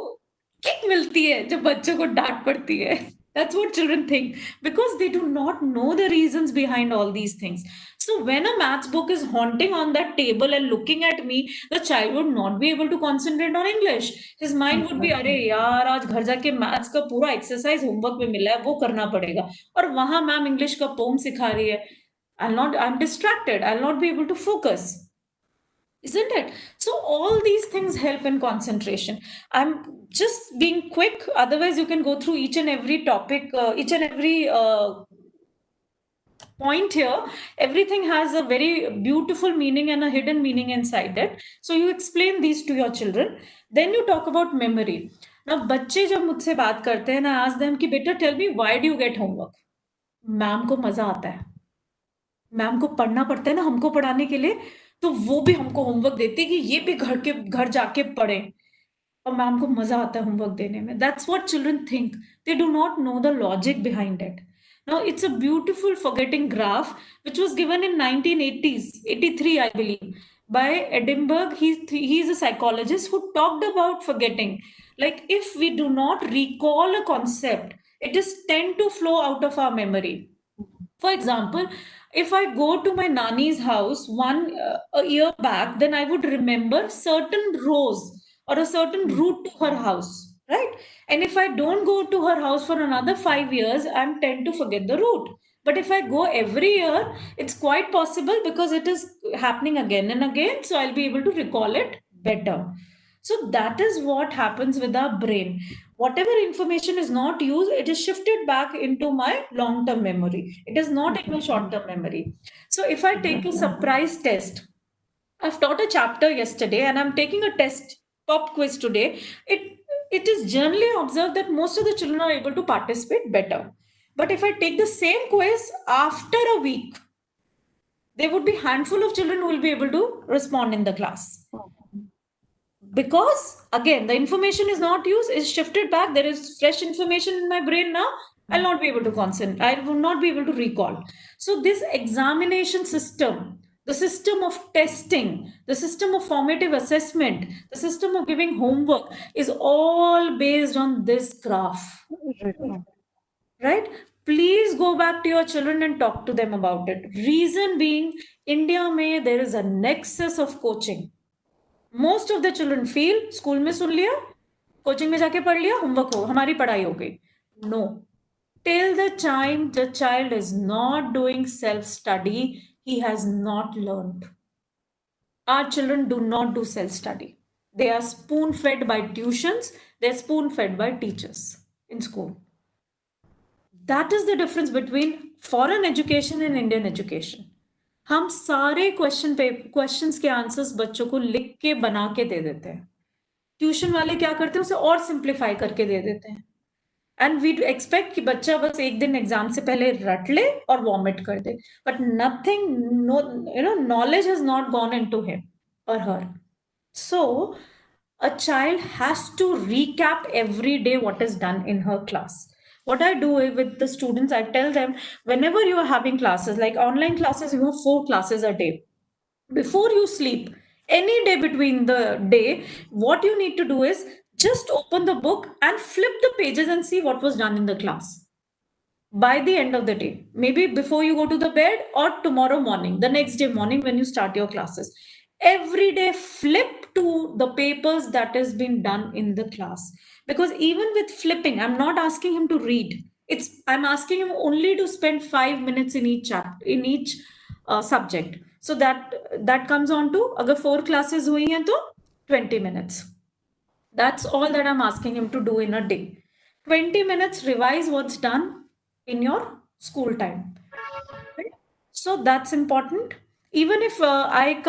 किक मिलती है जब बच्चों को डांट पड़ती है. That's what children think, because they do not know the reasons behind all these things. So when a maths book is haunting on that table and looking at me, the child would not be able to concentrate on English. His mind would be, अरे यार आज घर जाके maths का पूरा exercise homework में मिला है, वो करना पड़ेगा. और वहाँ मैम English का poem सिखा रही है. I'm distracted. I'll not be able to focus. Isn't it? So all these things help in concentration. I'm just being quick, otherwise you can go through each and every topic, each and every point here. Everything has a very beautiful meaning and a hidden meaning inside it. So you explain these to your children. Then you talk about memory. Now बच्चे जब मुझसे बात करते हैं, I ask them कि बेटा tell me why do you get homework? Ma'am को मजा आता है. मैम को पढ़ना पड़ता है ना हमको पढ़ाने के लिए, तो वो भी हमको होमवर्क देती है कि ये भी घर जाके पढ़ें, और मैम को मजा आता है होमवर्क देने में. That's what children think. They do not know the logic behind it. Now it's a beautiful forgetting graph which was given in 1980s, 83 I believe, by Edinburgh. He's a psychologist who talked about forgetting. Like if we do not recall a concept, it is tend to flow out of our memory. For example, if I go to my Nani's house a year back, then I would remember certain rows or a certain route to her house, right? And if I don't go to her house for another 5 years, I tend to forget the route. But if I go every year, it's quite possible because it is happening again and again. So I'll be able to recall it better. So that is what happens with our brain. Whatever information is not used, it is shifted back into my long-term memory. It is not in my short-term memory. So if I take a surprise test, I've taught a chapter yesterday and I'm taking a test, pop quiz today. It is generally observed that most of the children are able to participate better. But if I take the same quiz after a week, there would be a handful of children who will be able to respond in the class. Because again, the information is not used, is shifted back. There is fresh information in my brain now. I'll not be able to concentrate. I will not be able to recall. So this examination system, the system of testing, the system of formative assessment, the system of giving homework is all based on this graph. Right? Please go back to your children and talk to them about it. Reason being, India mein there is a nexus of coaching. Most of the children feel school में सुन लिया, coaching में जाके पढ़ लिया, homework हो, हमारी पढ़ाई हो गई. No. Till the time the child is not doing self-study, he has not learned. Our children do not do self-study. They are spoon-fed by tuitions. They're spoon-fed by teachers in school. That is the difference between foreign education and Indian education. हम सारे questions के answers बच्चों को लिख के बना के दे देते हैं. ट्यूशन वाले क्या करते हैं, उसे और सिंप्लीफाई करके दे देते हैं. एंड वी एक्सपेक्ट कि बच्चा बस एक दिन एग्जाम से पहले रट ले और वॉमिट कर दे. But nothing, no, knowledge has not gone into him or her. So a child has to recap every day what is done in her class. What I do with the students, I tell them, whenever you are having classes, like online classes, you have 4 classes a day. Before you sleep, any day between the day, what you need to do is just open the book and flip the pages and see what was done in the class by the end of the day. Maybe before you go to the bed or tomorrow morning, the next day morning when you start your classes. Every day flip to the papers that has been done in the class. Because even with flipping, I'm not asking him to read. I'm asking him only to spend 5 minutes in each chapter, in each subject. So that comes on to, agar 4 classes hui hain to 20 minutes. That's all that I'm asking him to do in a day. 20 minutes, revise what's done in your school time. Right? So that's important. Even if I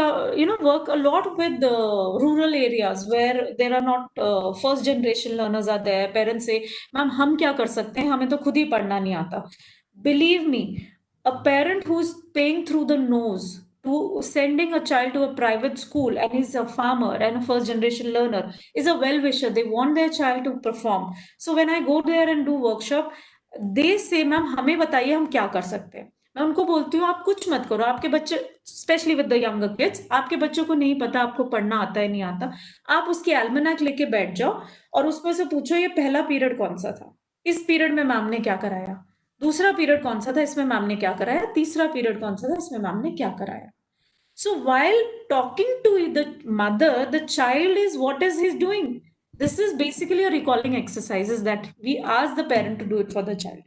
work a lot with rural areas where there are not first generation learners are there, parents say, ma'am, hum kya kar sakte hain, hame to khud hi padhna nahi aata. Believe me, a parent who's paying through the nose to sending a child to a private school and is a farmer and a first generation learner is a well-wisher. They want their child to perform. So when I go there and do workshop, they say, ma'am, हमें बताइए हम क्या कर सकते हैं. मैं उनको बोलती हूँ, आप कुछ मत करो. आपके बच्चे, specially with the younger kids, आपके बच्चों को नहीं पता आपको पढ़ना आता है नहीं आता, आप उसकी एल्मनाक लेके बैठ जाओ और उसमें से पूछो ये पहला पीरियड कौन सा था, इस पीरियड में मैम ने क्या कराया, दूसरा पीरियड कौन सा था, इसमें मैम ने क्या कराया, तीसरा पीरियड कौन सा था, इसमें मैम ने क्या कराया. So while talking to the mother, the child is, what is he doing? This is basically a recalling exercises that we ask the parent to do it for the child.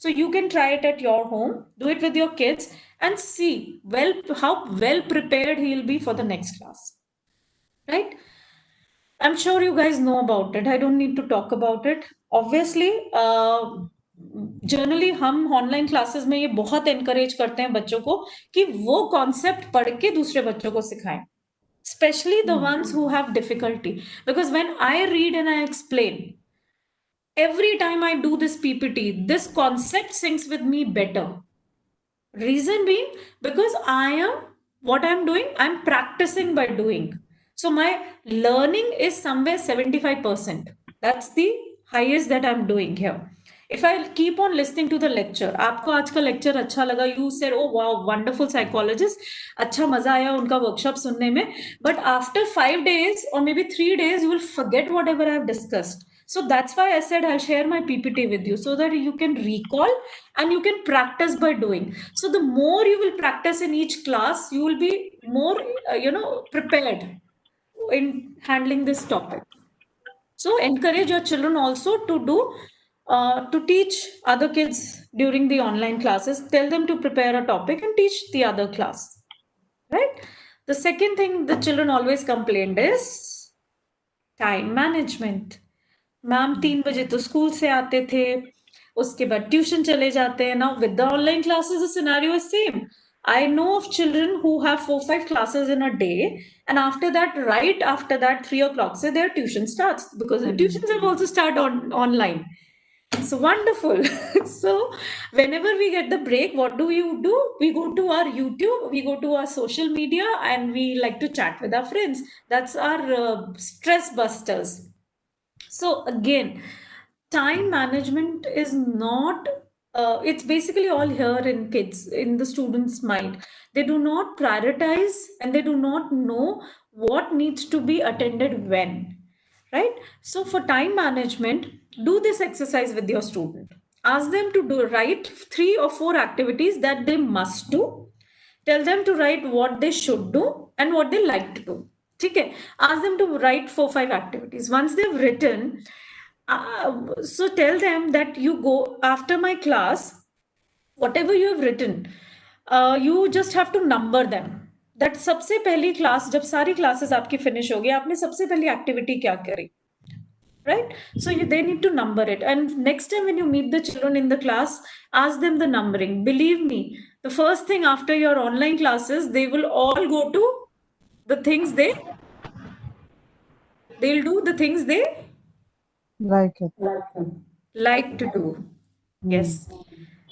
So you can try it at your home, do it with your kids and see how well prepared he will be for the next class. Right? I'm sure you guys know about it. I don't need to talk about it. Obviously, generally हम online classes में ये बहुत encourage करते हैं बच्चों को कि वो कॉन्सेप्ट पढ़ के दूसरे बच्चों को सिखाएं, especially the ones who have difficulty, because when I read and I explain, every time I do this PPT, this concept sinks with me better. Reason being, because what I'm doing, I'm practicing by doing. So my learning is somewhere 75%. That's the highest that I'm doing here. If I keep on listening to the lecture, आपको आज का lecture अच्छा लगा, you said, oh wow, wonderful psychologist, अच्छा मजा आया उनका workshop सुनने में, but after 5 days or maybe 3 days, you will forget whatever I have discussed. So that's why I said I'll share my PPT with you so that you can recall and you can practice by doing. So the more you will practice in each class, you will be more, prepared in handling this topic. So encourage your children also to teach other kids during the online classes. Tell them to prepare a topic and teach the other class. Right? The second thing the children always complained is time management. Ma'am 3 बजे तो school से आते थे, उसके बाद tuition चले जाते हैं. Now with the online classes, the scenario is same. I know of children who have 4-5 classes in a day, and after that, right after that, 3 o'clock, so their tuition starts, because the tuitions have also started online. So wonderful. So whenever we get the break, what do? We go to our YouTube, we go to our social media, and we like to chat with our friends. That's our stress busters. So again, time management is not, it's basically all here in kids, in the students' mind. They do not prioritize and they do not know what needs to be attended when, right? So for time management, do this exercise with your student. Ask them to write 3 or 4 activities that they must do. Tell them to write what they should do and what they like to do. Okay, ask them to write 4-5 activities. Once they've written, so tell them that you go after my class, whatever you have written, you just have to number them. That सबसे पहली class, जब सारी classes आपकी finish हो गई, आपने सबसे पहली activity क्या करी? right? So they need to number it. And next time when you meet the children in the class, ask them the numbering. Believe me, the first thing after your online classes, they will all go to the things they'll do the things they Like it. like to do. Yes.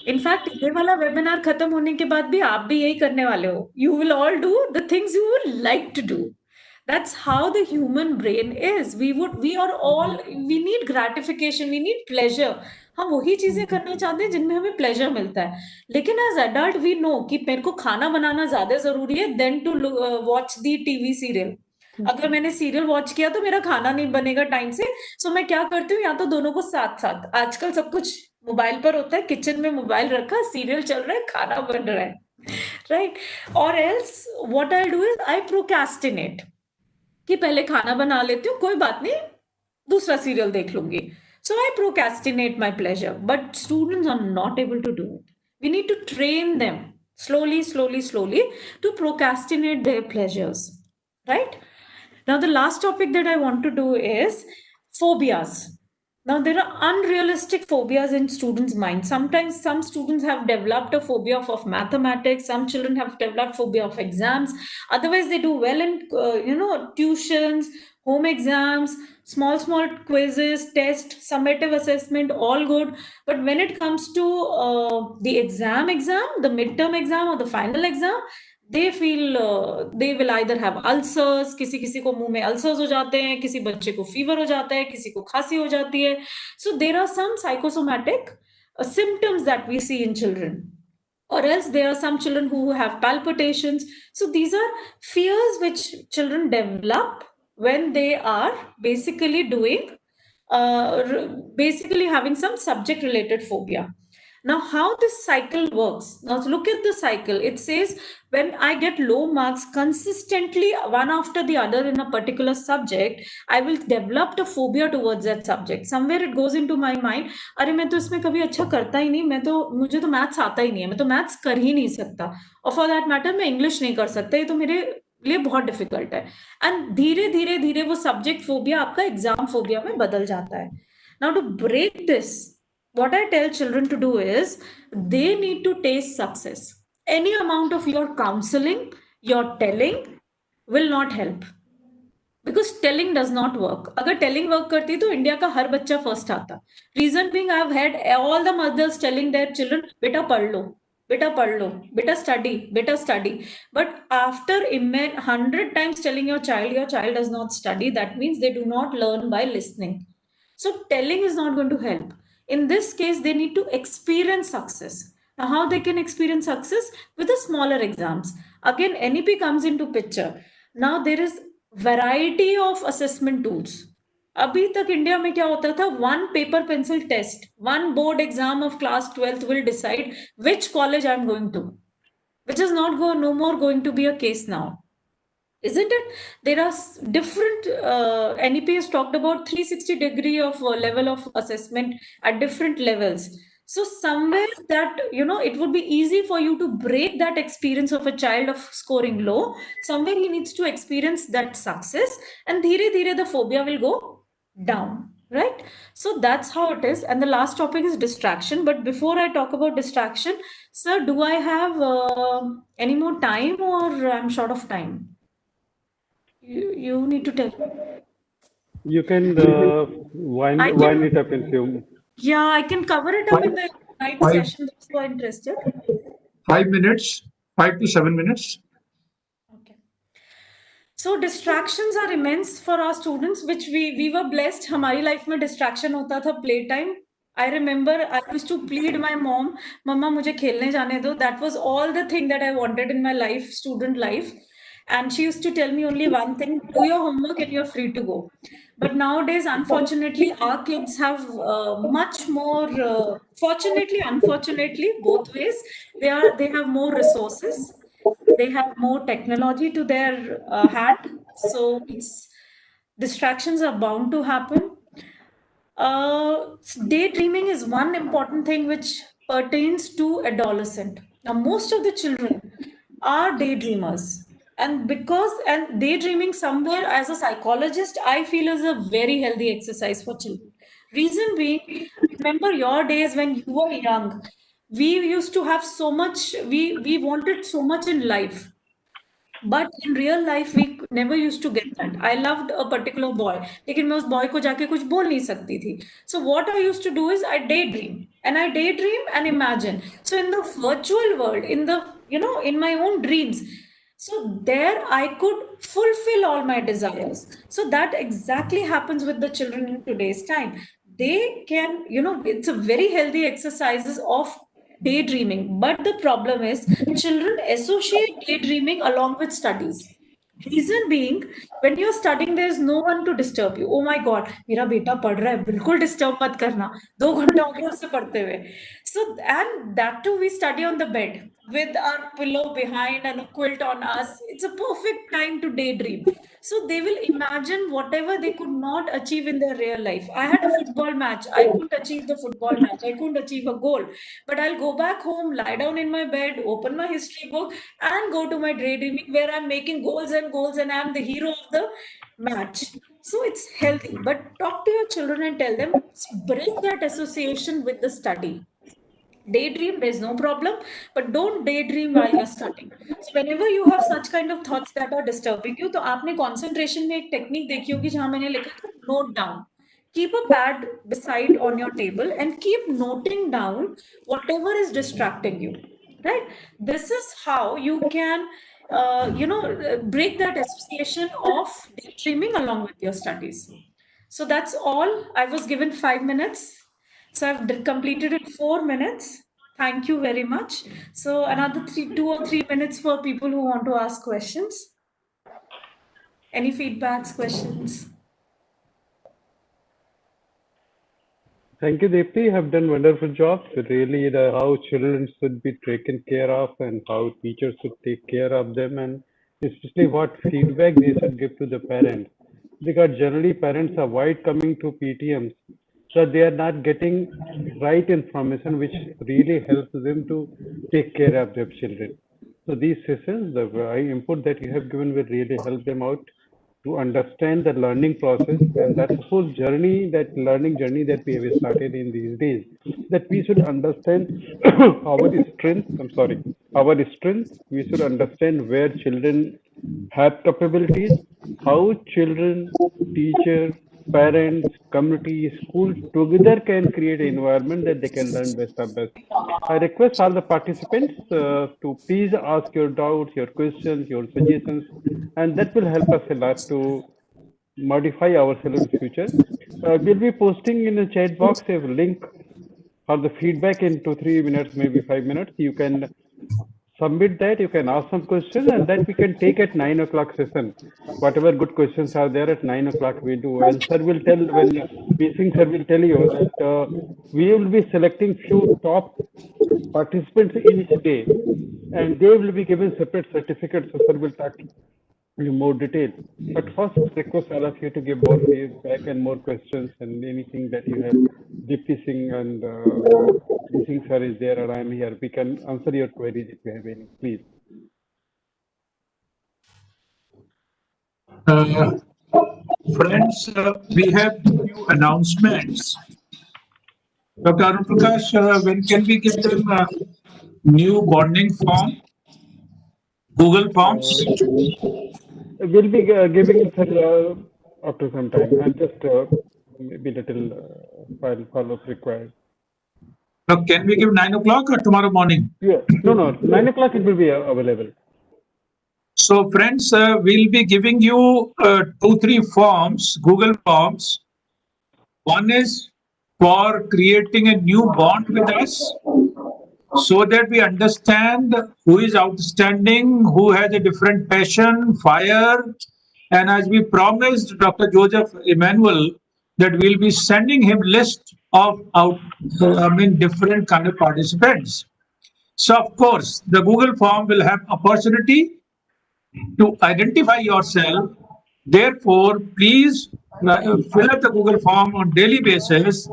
In fact, ये वाला webinar खत्म होने के बाद भी आप भी यही करने वाले हो. You will all do the things you would like to do. That's how the human brain is. We need gratification, we need pleasure. हम वही चीजें करना चाहते हैं जिनमें हमें pleasure मिलता है. लेकिन as adult we know कि मेरे को खाना बनाना ज्यादा जरूरी है than to watch the TV serial. अगर मैंने सीरियल वॉच किया तो मेरा खाना नहीं बनेगा टाइम से, सो मैं क्या करती हूँ, या तो दोनों को साथ साथ, आजकल सब कुछ मोबाइल पर होता है, किचन में मोबाइल रखा, सीरियल चल रहा है, खाना बन रहा है, राइट? और else what I do is I procrastinate, कि पहले खाना बना लेती हूँ, कोई बात नहीं, दूसरा सीरियल देख लूंगी. So I procrastinate my pleasure, but students are not able to do it. We need to train them slowly to procrastinate their pleasures, right? Now, the last topic that I want to do is phobias. Now, there are unrealistic phobias in students' minds. Sometimes some students have developed a phobia of mathematics. Some children have developed phobia of exams. Otherwise, they do well in, tuitions, home exams, small quizzes, tests, summative assessment, all good. But when it comes to the exam, the midterm exam or the final exam, they feel they will either have ulcers, किसी को मुंह में ulcers हो जाते हैं, किसी बच्चे को fever हो जाता है, किसी को खांसी हो जाती है. So there are some psychosomatic symptoms that we see in children. Or else there are some children who have palpitations. So these are fears which children develop when they are basically doing, basically having some subject related phobia. Now, how this cycle works. Now, look at the cycle. It says when I get low marks consistently, one after the other in a particular subject, I will develop a phobia towards that subject. Somewhere it goes into my mind, अरे मैं तो इसमें कभी अच्छा करता ही नहीं, मुझे तो मैथ्स आता ही नहीं है, मैं तो मैथ्स कर ही नहीं सकता, और फॉर दैट मैटर मैं इंग्लिश नहीं कर सकता, ये तो मेरे लिए बहुत डिफिकल्ट है. एंड धीरे धीरे वो सब्जेक्ट फोबिया आपका एग्जाम फोबिया में बदल जाता है. Now to break this, what I tell children to do is they need to taste success. Any amount of your counseling, your telling will not help, because telling does not work. अगर telling work करती तो India का हर बच्चा first आता. Reason being, I've had all the mothers telling their children, बेटा पढ़ लो, बेटा study. But after 100 times telling your child does not study, that means they do not learn by listening. So telling is not going to help. In this case, they need to experience success. Now, how they can experience success? With the smaller exams. Again, NEP comes into picture. Now, there is variety of assessment tools. अभी तक India में क्या होता था, one paper pencil test, one board exam of class 12th will decide which college I'm going to, which is no more going to be a case now. Isn't it? There are different, NEP has talked about 360 degree of level of assessment at different levels. So somewhere that, it would be easy for you to break that experience of a child of scoring low. Somewhere he needs to experience that success, and dhire the phobia will go down, right? So that's how it is. And the last topic is distraction. But before I talk about distraction, sir, do I have any more time, or I'm short of time? You need to tell. You can wind it up in few. Yeah, I can cover it up in the night session. If you are interested. 5 minutes, 5 to 7 minutes. Okay. So distractions are immense for our students, which we were blessed. हमारी life में distraction होता था playtime. I remember I used to plead my mom, Mama मुझे खेलने जाने दो. That was all the thing that I wanted in my life, student life. And she used to tell me only one thing: do your homework and you're free to go. But nowadays, unfortunately, our kids have much more, fortunately, unfortunately, both ways, they have more resources, they have more technology to their hand. So distractions are bound to happen. Daydreaming is one important thing which pertains to adolescent. Now, most of the children are daydreamers. And daydreaming somewhere as a psychologist, I feel is a very healthy exercise for children. Reason being, remember your days when you were young. We used to have so much, we wanted so much in life. But in real life we never used to get that. I loved a particular boy, लेकिन मैं उस boy को जाके कुछ बोल नहीं सकती थी. So what I used to do is I daydream and imagine. So in the virtual world, in the, in my own dreams, so there I could fulfill all my desires. So that exactly happens with the children in today's time. They can, it's a very healthy exercises of daydreaming. But the problem is children associate daydreaming along with studies. Reason being, when you're studying, there's no one to disturb you. Oh my God, मेरा बेटा पढ़ रहा है, बिल्कुल disturb मत करना. 2 घंटा हो गया उससे पढ़ते हुए. So, and that too, we study on the bed with our pillow behind and a quilt on us. It's a perfect time to daydream. So they will imagine whatever they could not achieve in their real life. I had a football match. I couldn't achieve the football match. I couldn't achieve a goal. But I'll go back home, lie down in my bed, open my history book, and go to my daydreaming where I'm making goals and I'm the hero of the match. So it's healthy. But talk to your children and tell them, break that association with the study. Daydream, there's no problem, but don't daydream while you're studying. So whenever you have such kind of thoughts that are disturbing you, तो आपने concentration में एक technique देखी होगी जहाँ मैंने लिखा था note down. Keep a pad beside on your table and keep noting down whatever is distracting you, right? This is how you can, break that association of daydreaming along with your studies. So that's all. I was given 5 minutes. So I've completed it 4 minutes. Thank you very much. So another 2 or 3 minutes for people who want to ask questions. Any feedbacks, questions? Thank you, Deepti. You have done wonderful job. So really, how children should be taken care of and how teachers should take care of them, and especially what feedback they should give to the parents. Because generally, parents avoid coming to PTMs, so they are not getting right information, which really helps them to take care of their children. So these sessions, the input that you have given will really help them out to understand the learning process, and that whole journey, that learning journey that we have started in these days, that we should understand our strength. We should understand where children have capabilities, how children, teachers, parents, community, school together can create an environment that they can learn best of best. I request all the participants to please ask your doubts, your questions, your suggestions, and that will help us a lot to modify ourselves in the future. We'll be posting in the chat box a link for the feedback in 2-3 minutes, maybe 5 minutes. You can submit that, you can ask some questions, and that we can take at 9 o'clock session. Whatever good questions are there at 9 o'clock we do. And sir will tell, when Singh sir will tell you that we will be selecting few top participants each day, and they will be given separate certificates. So sir will talk in more detail. But first, request all of you to give more feedback and more questions and anything that you have. Deepti Singh and Singh sir is there, and I am here. We can answer your queries if you have any, please. Friends, we have few announcements. Dr. Arun Prakash, when can we give them a new bonding form? Google Forms? We'll be giving it after some time, and just maybe little follow-up required. Now, can we give 9 o'clock or tomorrow morning? Yeah, no, 9 o'clock it will be available. So, friends, we'll be giving you 2-3 forms, Google Forms. One is for creating a new bond with us, so that we understand who is outstanding, who has a different passion, fire. And as we promised Dr. Joseph Emmanuel, that we'll be sending him list of different kind of participants. So of course, the Google form will have opportunity to identify yourself. Therefore, please fill up the Google form on daily basis,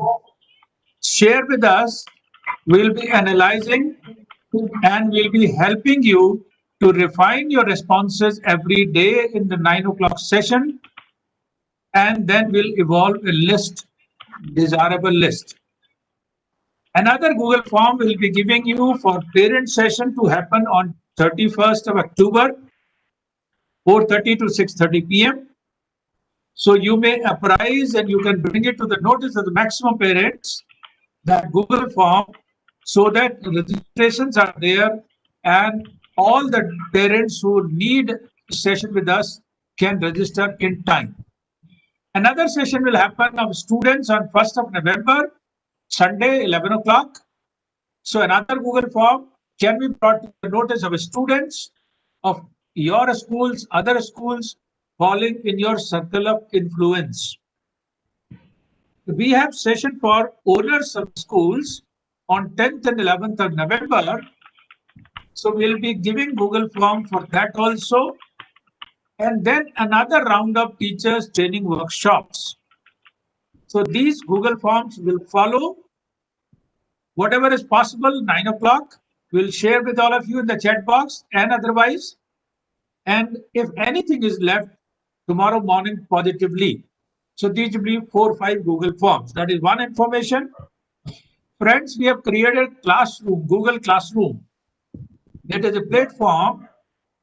share with us. We'll be analyzing and we'll be helping you You refine your responses every day in the 9 o'clock session, and then we'll evolve a list, desirable list. Another Google form will be giving you for parent session to happen on 31st of October, 4:30 to 6:30 p.m. So you may apprise and you can bring it to the notice of the maximum parents, that Google form, so that registrations are there and all the parents who need a session with us can register in time. Another session will happen of students on 1st of November, Sunday, 11 o'clock. So another Google form can be brought to the notice of students of your schools, other schools falling in your circle of influence. We have session for owners of schools on 10th and 11th of November. So we'll be giving Google form for that also. And then another round of teachers training workshops. So these Google forms will follow. Whatever is possible, 9 o'clock, we'll share with all of you in the chat box and otherwise. And if anything is left, tomorrow morning positively. So these will be 4 or 5 Google forms. That is one information. Friends, we have created Classroom, Google Classroom. It is a platform,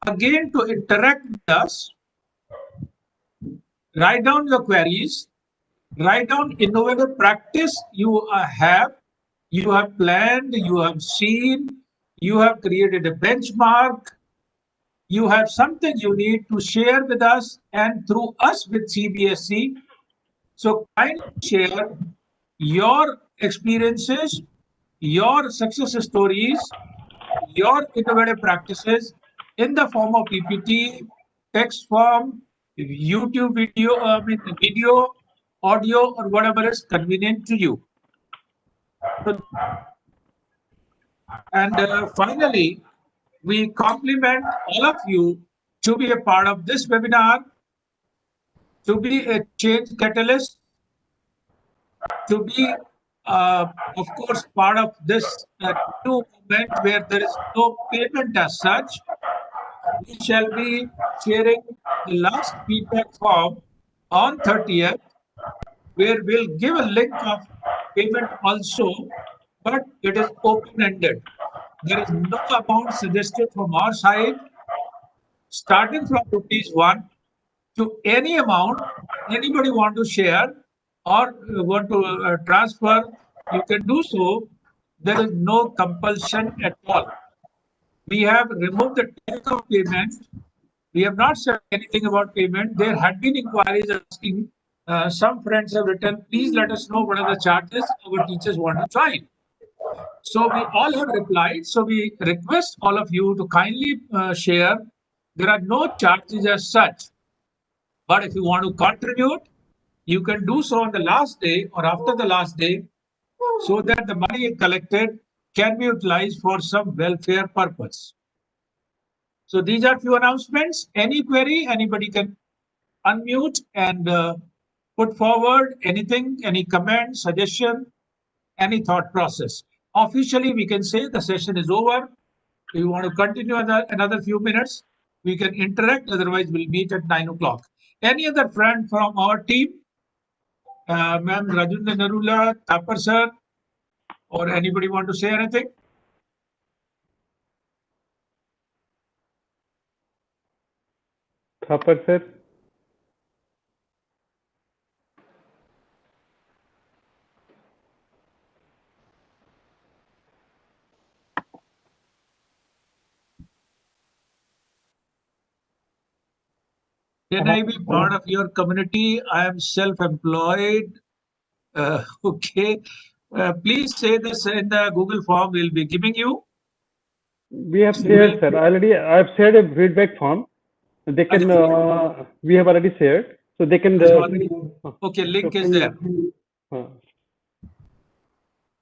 again, to interact with us. Write down your queries, write down innovative practice you have planned, you have seen, you have created a benchmark, you have something you need to share with us and through us with CBSE. So kindly share your experiences, your success stories, your innovative practices in the form of PPT, text form, YouTube video, video, audio, or whatever is convenient to you. And finally, we compliment all of you to be a part of this webinar, to be a change catalyst, to be, of course, part of this new movement where there is no payment as such. We shall be sharing the last feedback form on 30th, where we'll give a link of payment also, but it is open-ended. There is no amount suggested from our side, starting from ₹1 to any amount anybody want to share or want to transfer, you can do so. There is no compulsion at all. We have removed the type of payment. We have not said anything about payment. There had been inquiries asking. Some friends have written, please let us know what are the charges our teachers want to join. So we all have replied. So we request all of you to kindly share. There are no charges as such. But if you want to contribute, you can do so on the last day or after the last day, so that the money collected can be utilized for some welfare purpose. So these are few announcements. Any query, anybody can unmute and put forward anything, any comment, suggestion, any thought process. Officially, we can say the session is over. If you want to continue another few minutes, we can interact. Otherwise, we'll meet at 9 o'clock. Any other friend from our team? Ma'am Rajendra Narula, Thapar sir, or anybody want to say anything? Thapar sir. Can I be part of your community? I am self-employed. Okay. Please say this in the Google form we'll be giving you. We have shared, sir. Already, I've shared a feedback form. They can. We have already shared, so they can. Okay, link is there.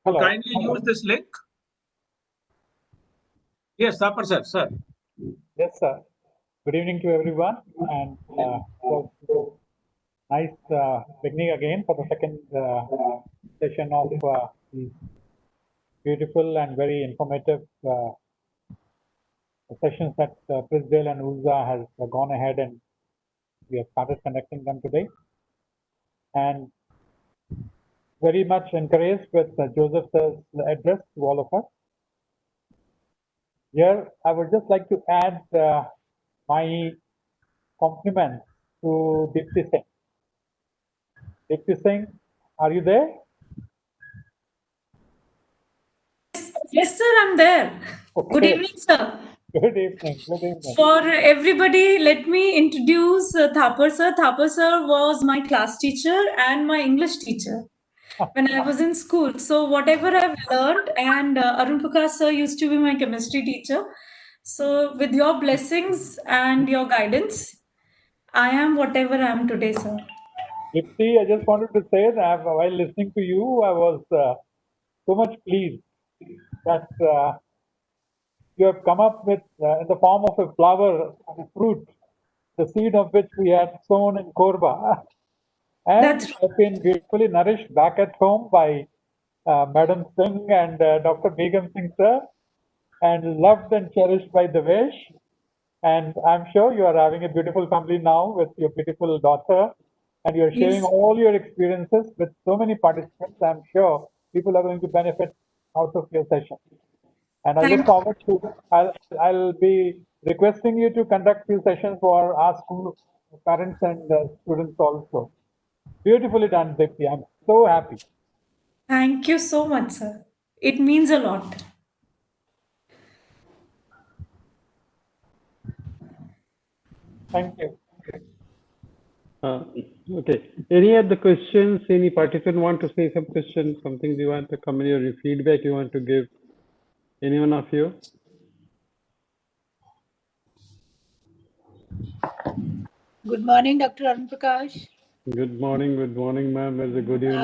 Hello. Kindly use this link. Yes, Thapar sir. Sir. Yes, sir. Good evening to everyone, and nice beginning again for the second session of beautiful and very informative sessions that Prisdale and Ulza has gone ahead and we have started conducting them today. And very much encouraged with Joseph sir's address to all of us. Here, I would just like to add my compliments to Dipti Singh. Dipti Singh, are you there? Yes, sir, I'm there. Okay. Good evening, sir. Good evening. Good evening. For everybody, let me introduce Thapar sir. Thapar sir was my class teacher and my English teacher when I was in school. So whatever I've learned, and Arun Prakash sir used to be my chemistry teacher. So with your blessings and your guidance, I am whatever I am today, sir. Dipti, I just wanted to say that while listening to you, I was so much pleased that you have come up with, in the form of a flower, a fruit, the seed of which we had sown in Korba. And have been beautifully nourished back at home by Madam Singh and Dr. Begum Singh sir, and loved and cherished by Devesh. And I'm sure you are having a beautiful family now with your beautiful daughter, and you're sharing Yes. all your experiences with so many participants. I'm sure people are going to benefit out of your session. And I look forward to, I'll be requesting you to conduct few sessions for our school parents and students also. Beautifully done, Dipti. I'm so happy. Thank you so much, sir. It means a lot. Thank you. Okay. Any other questions? Any participant want to say some questions? Something you want to come in, your feedback you want to give? Anyone of you? Good morning, Dr. Arun Prakash. Good morning, ma'am. Very good evening.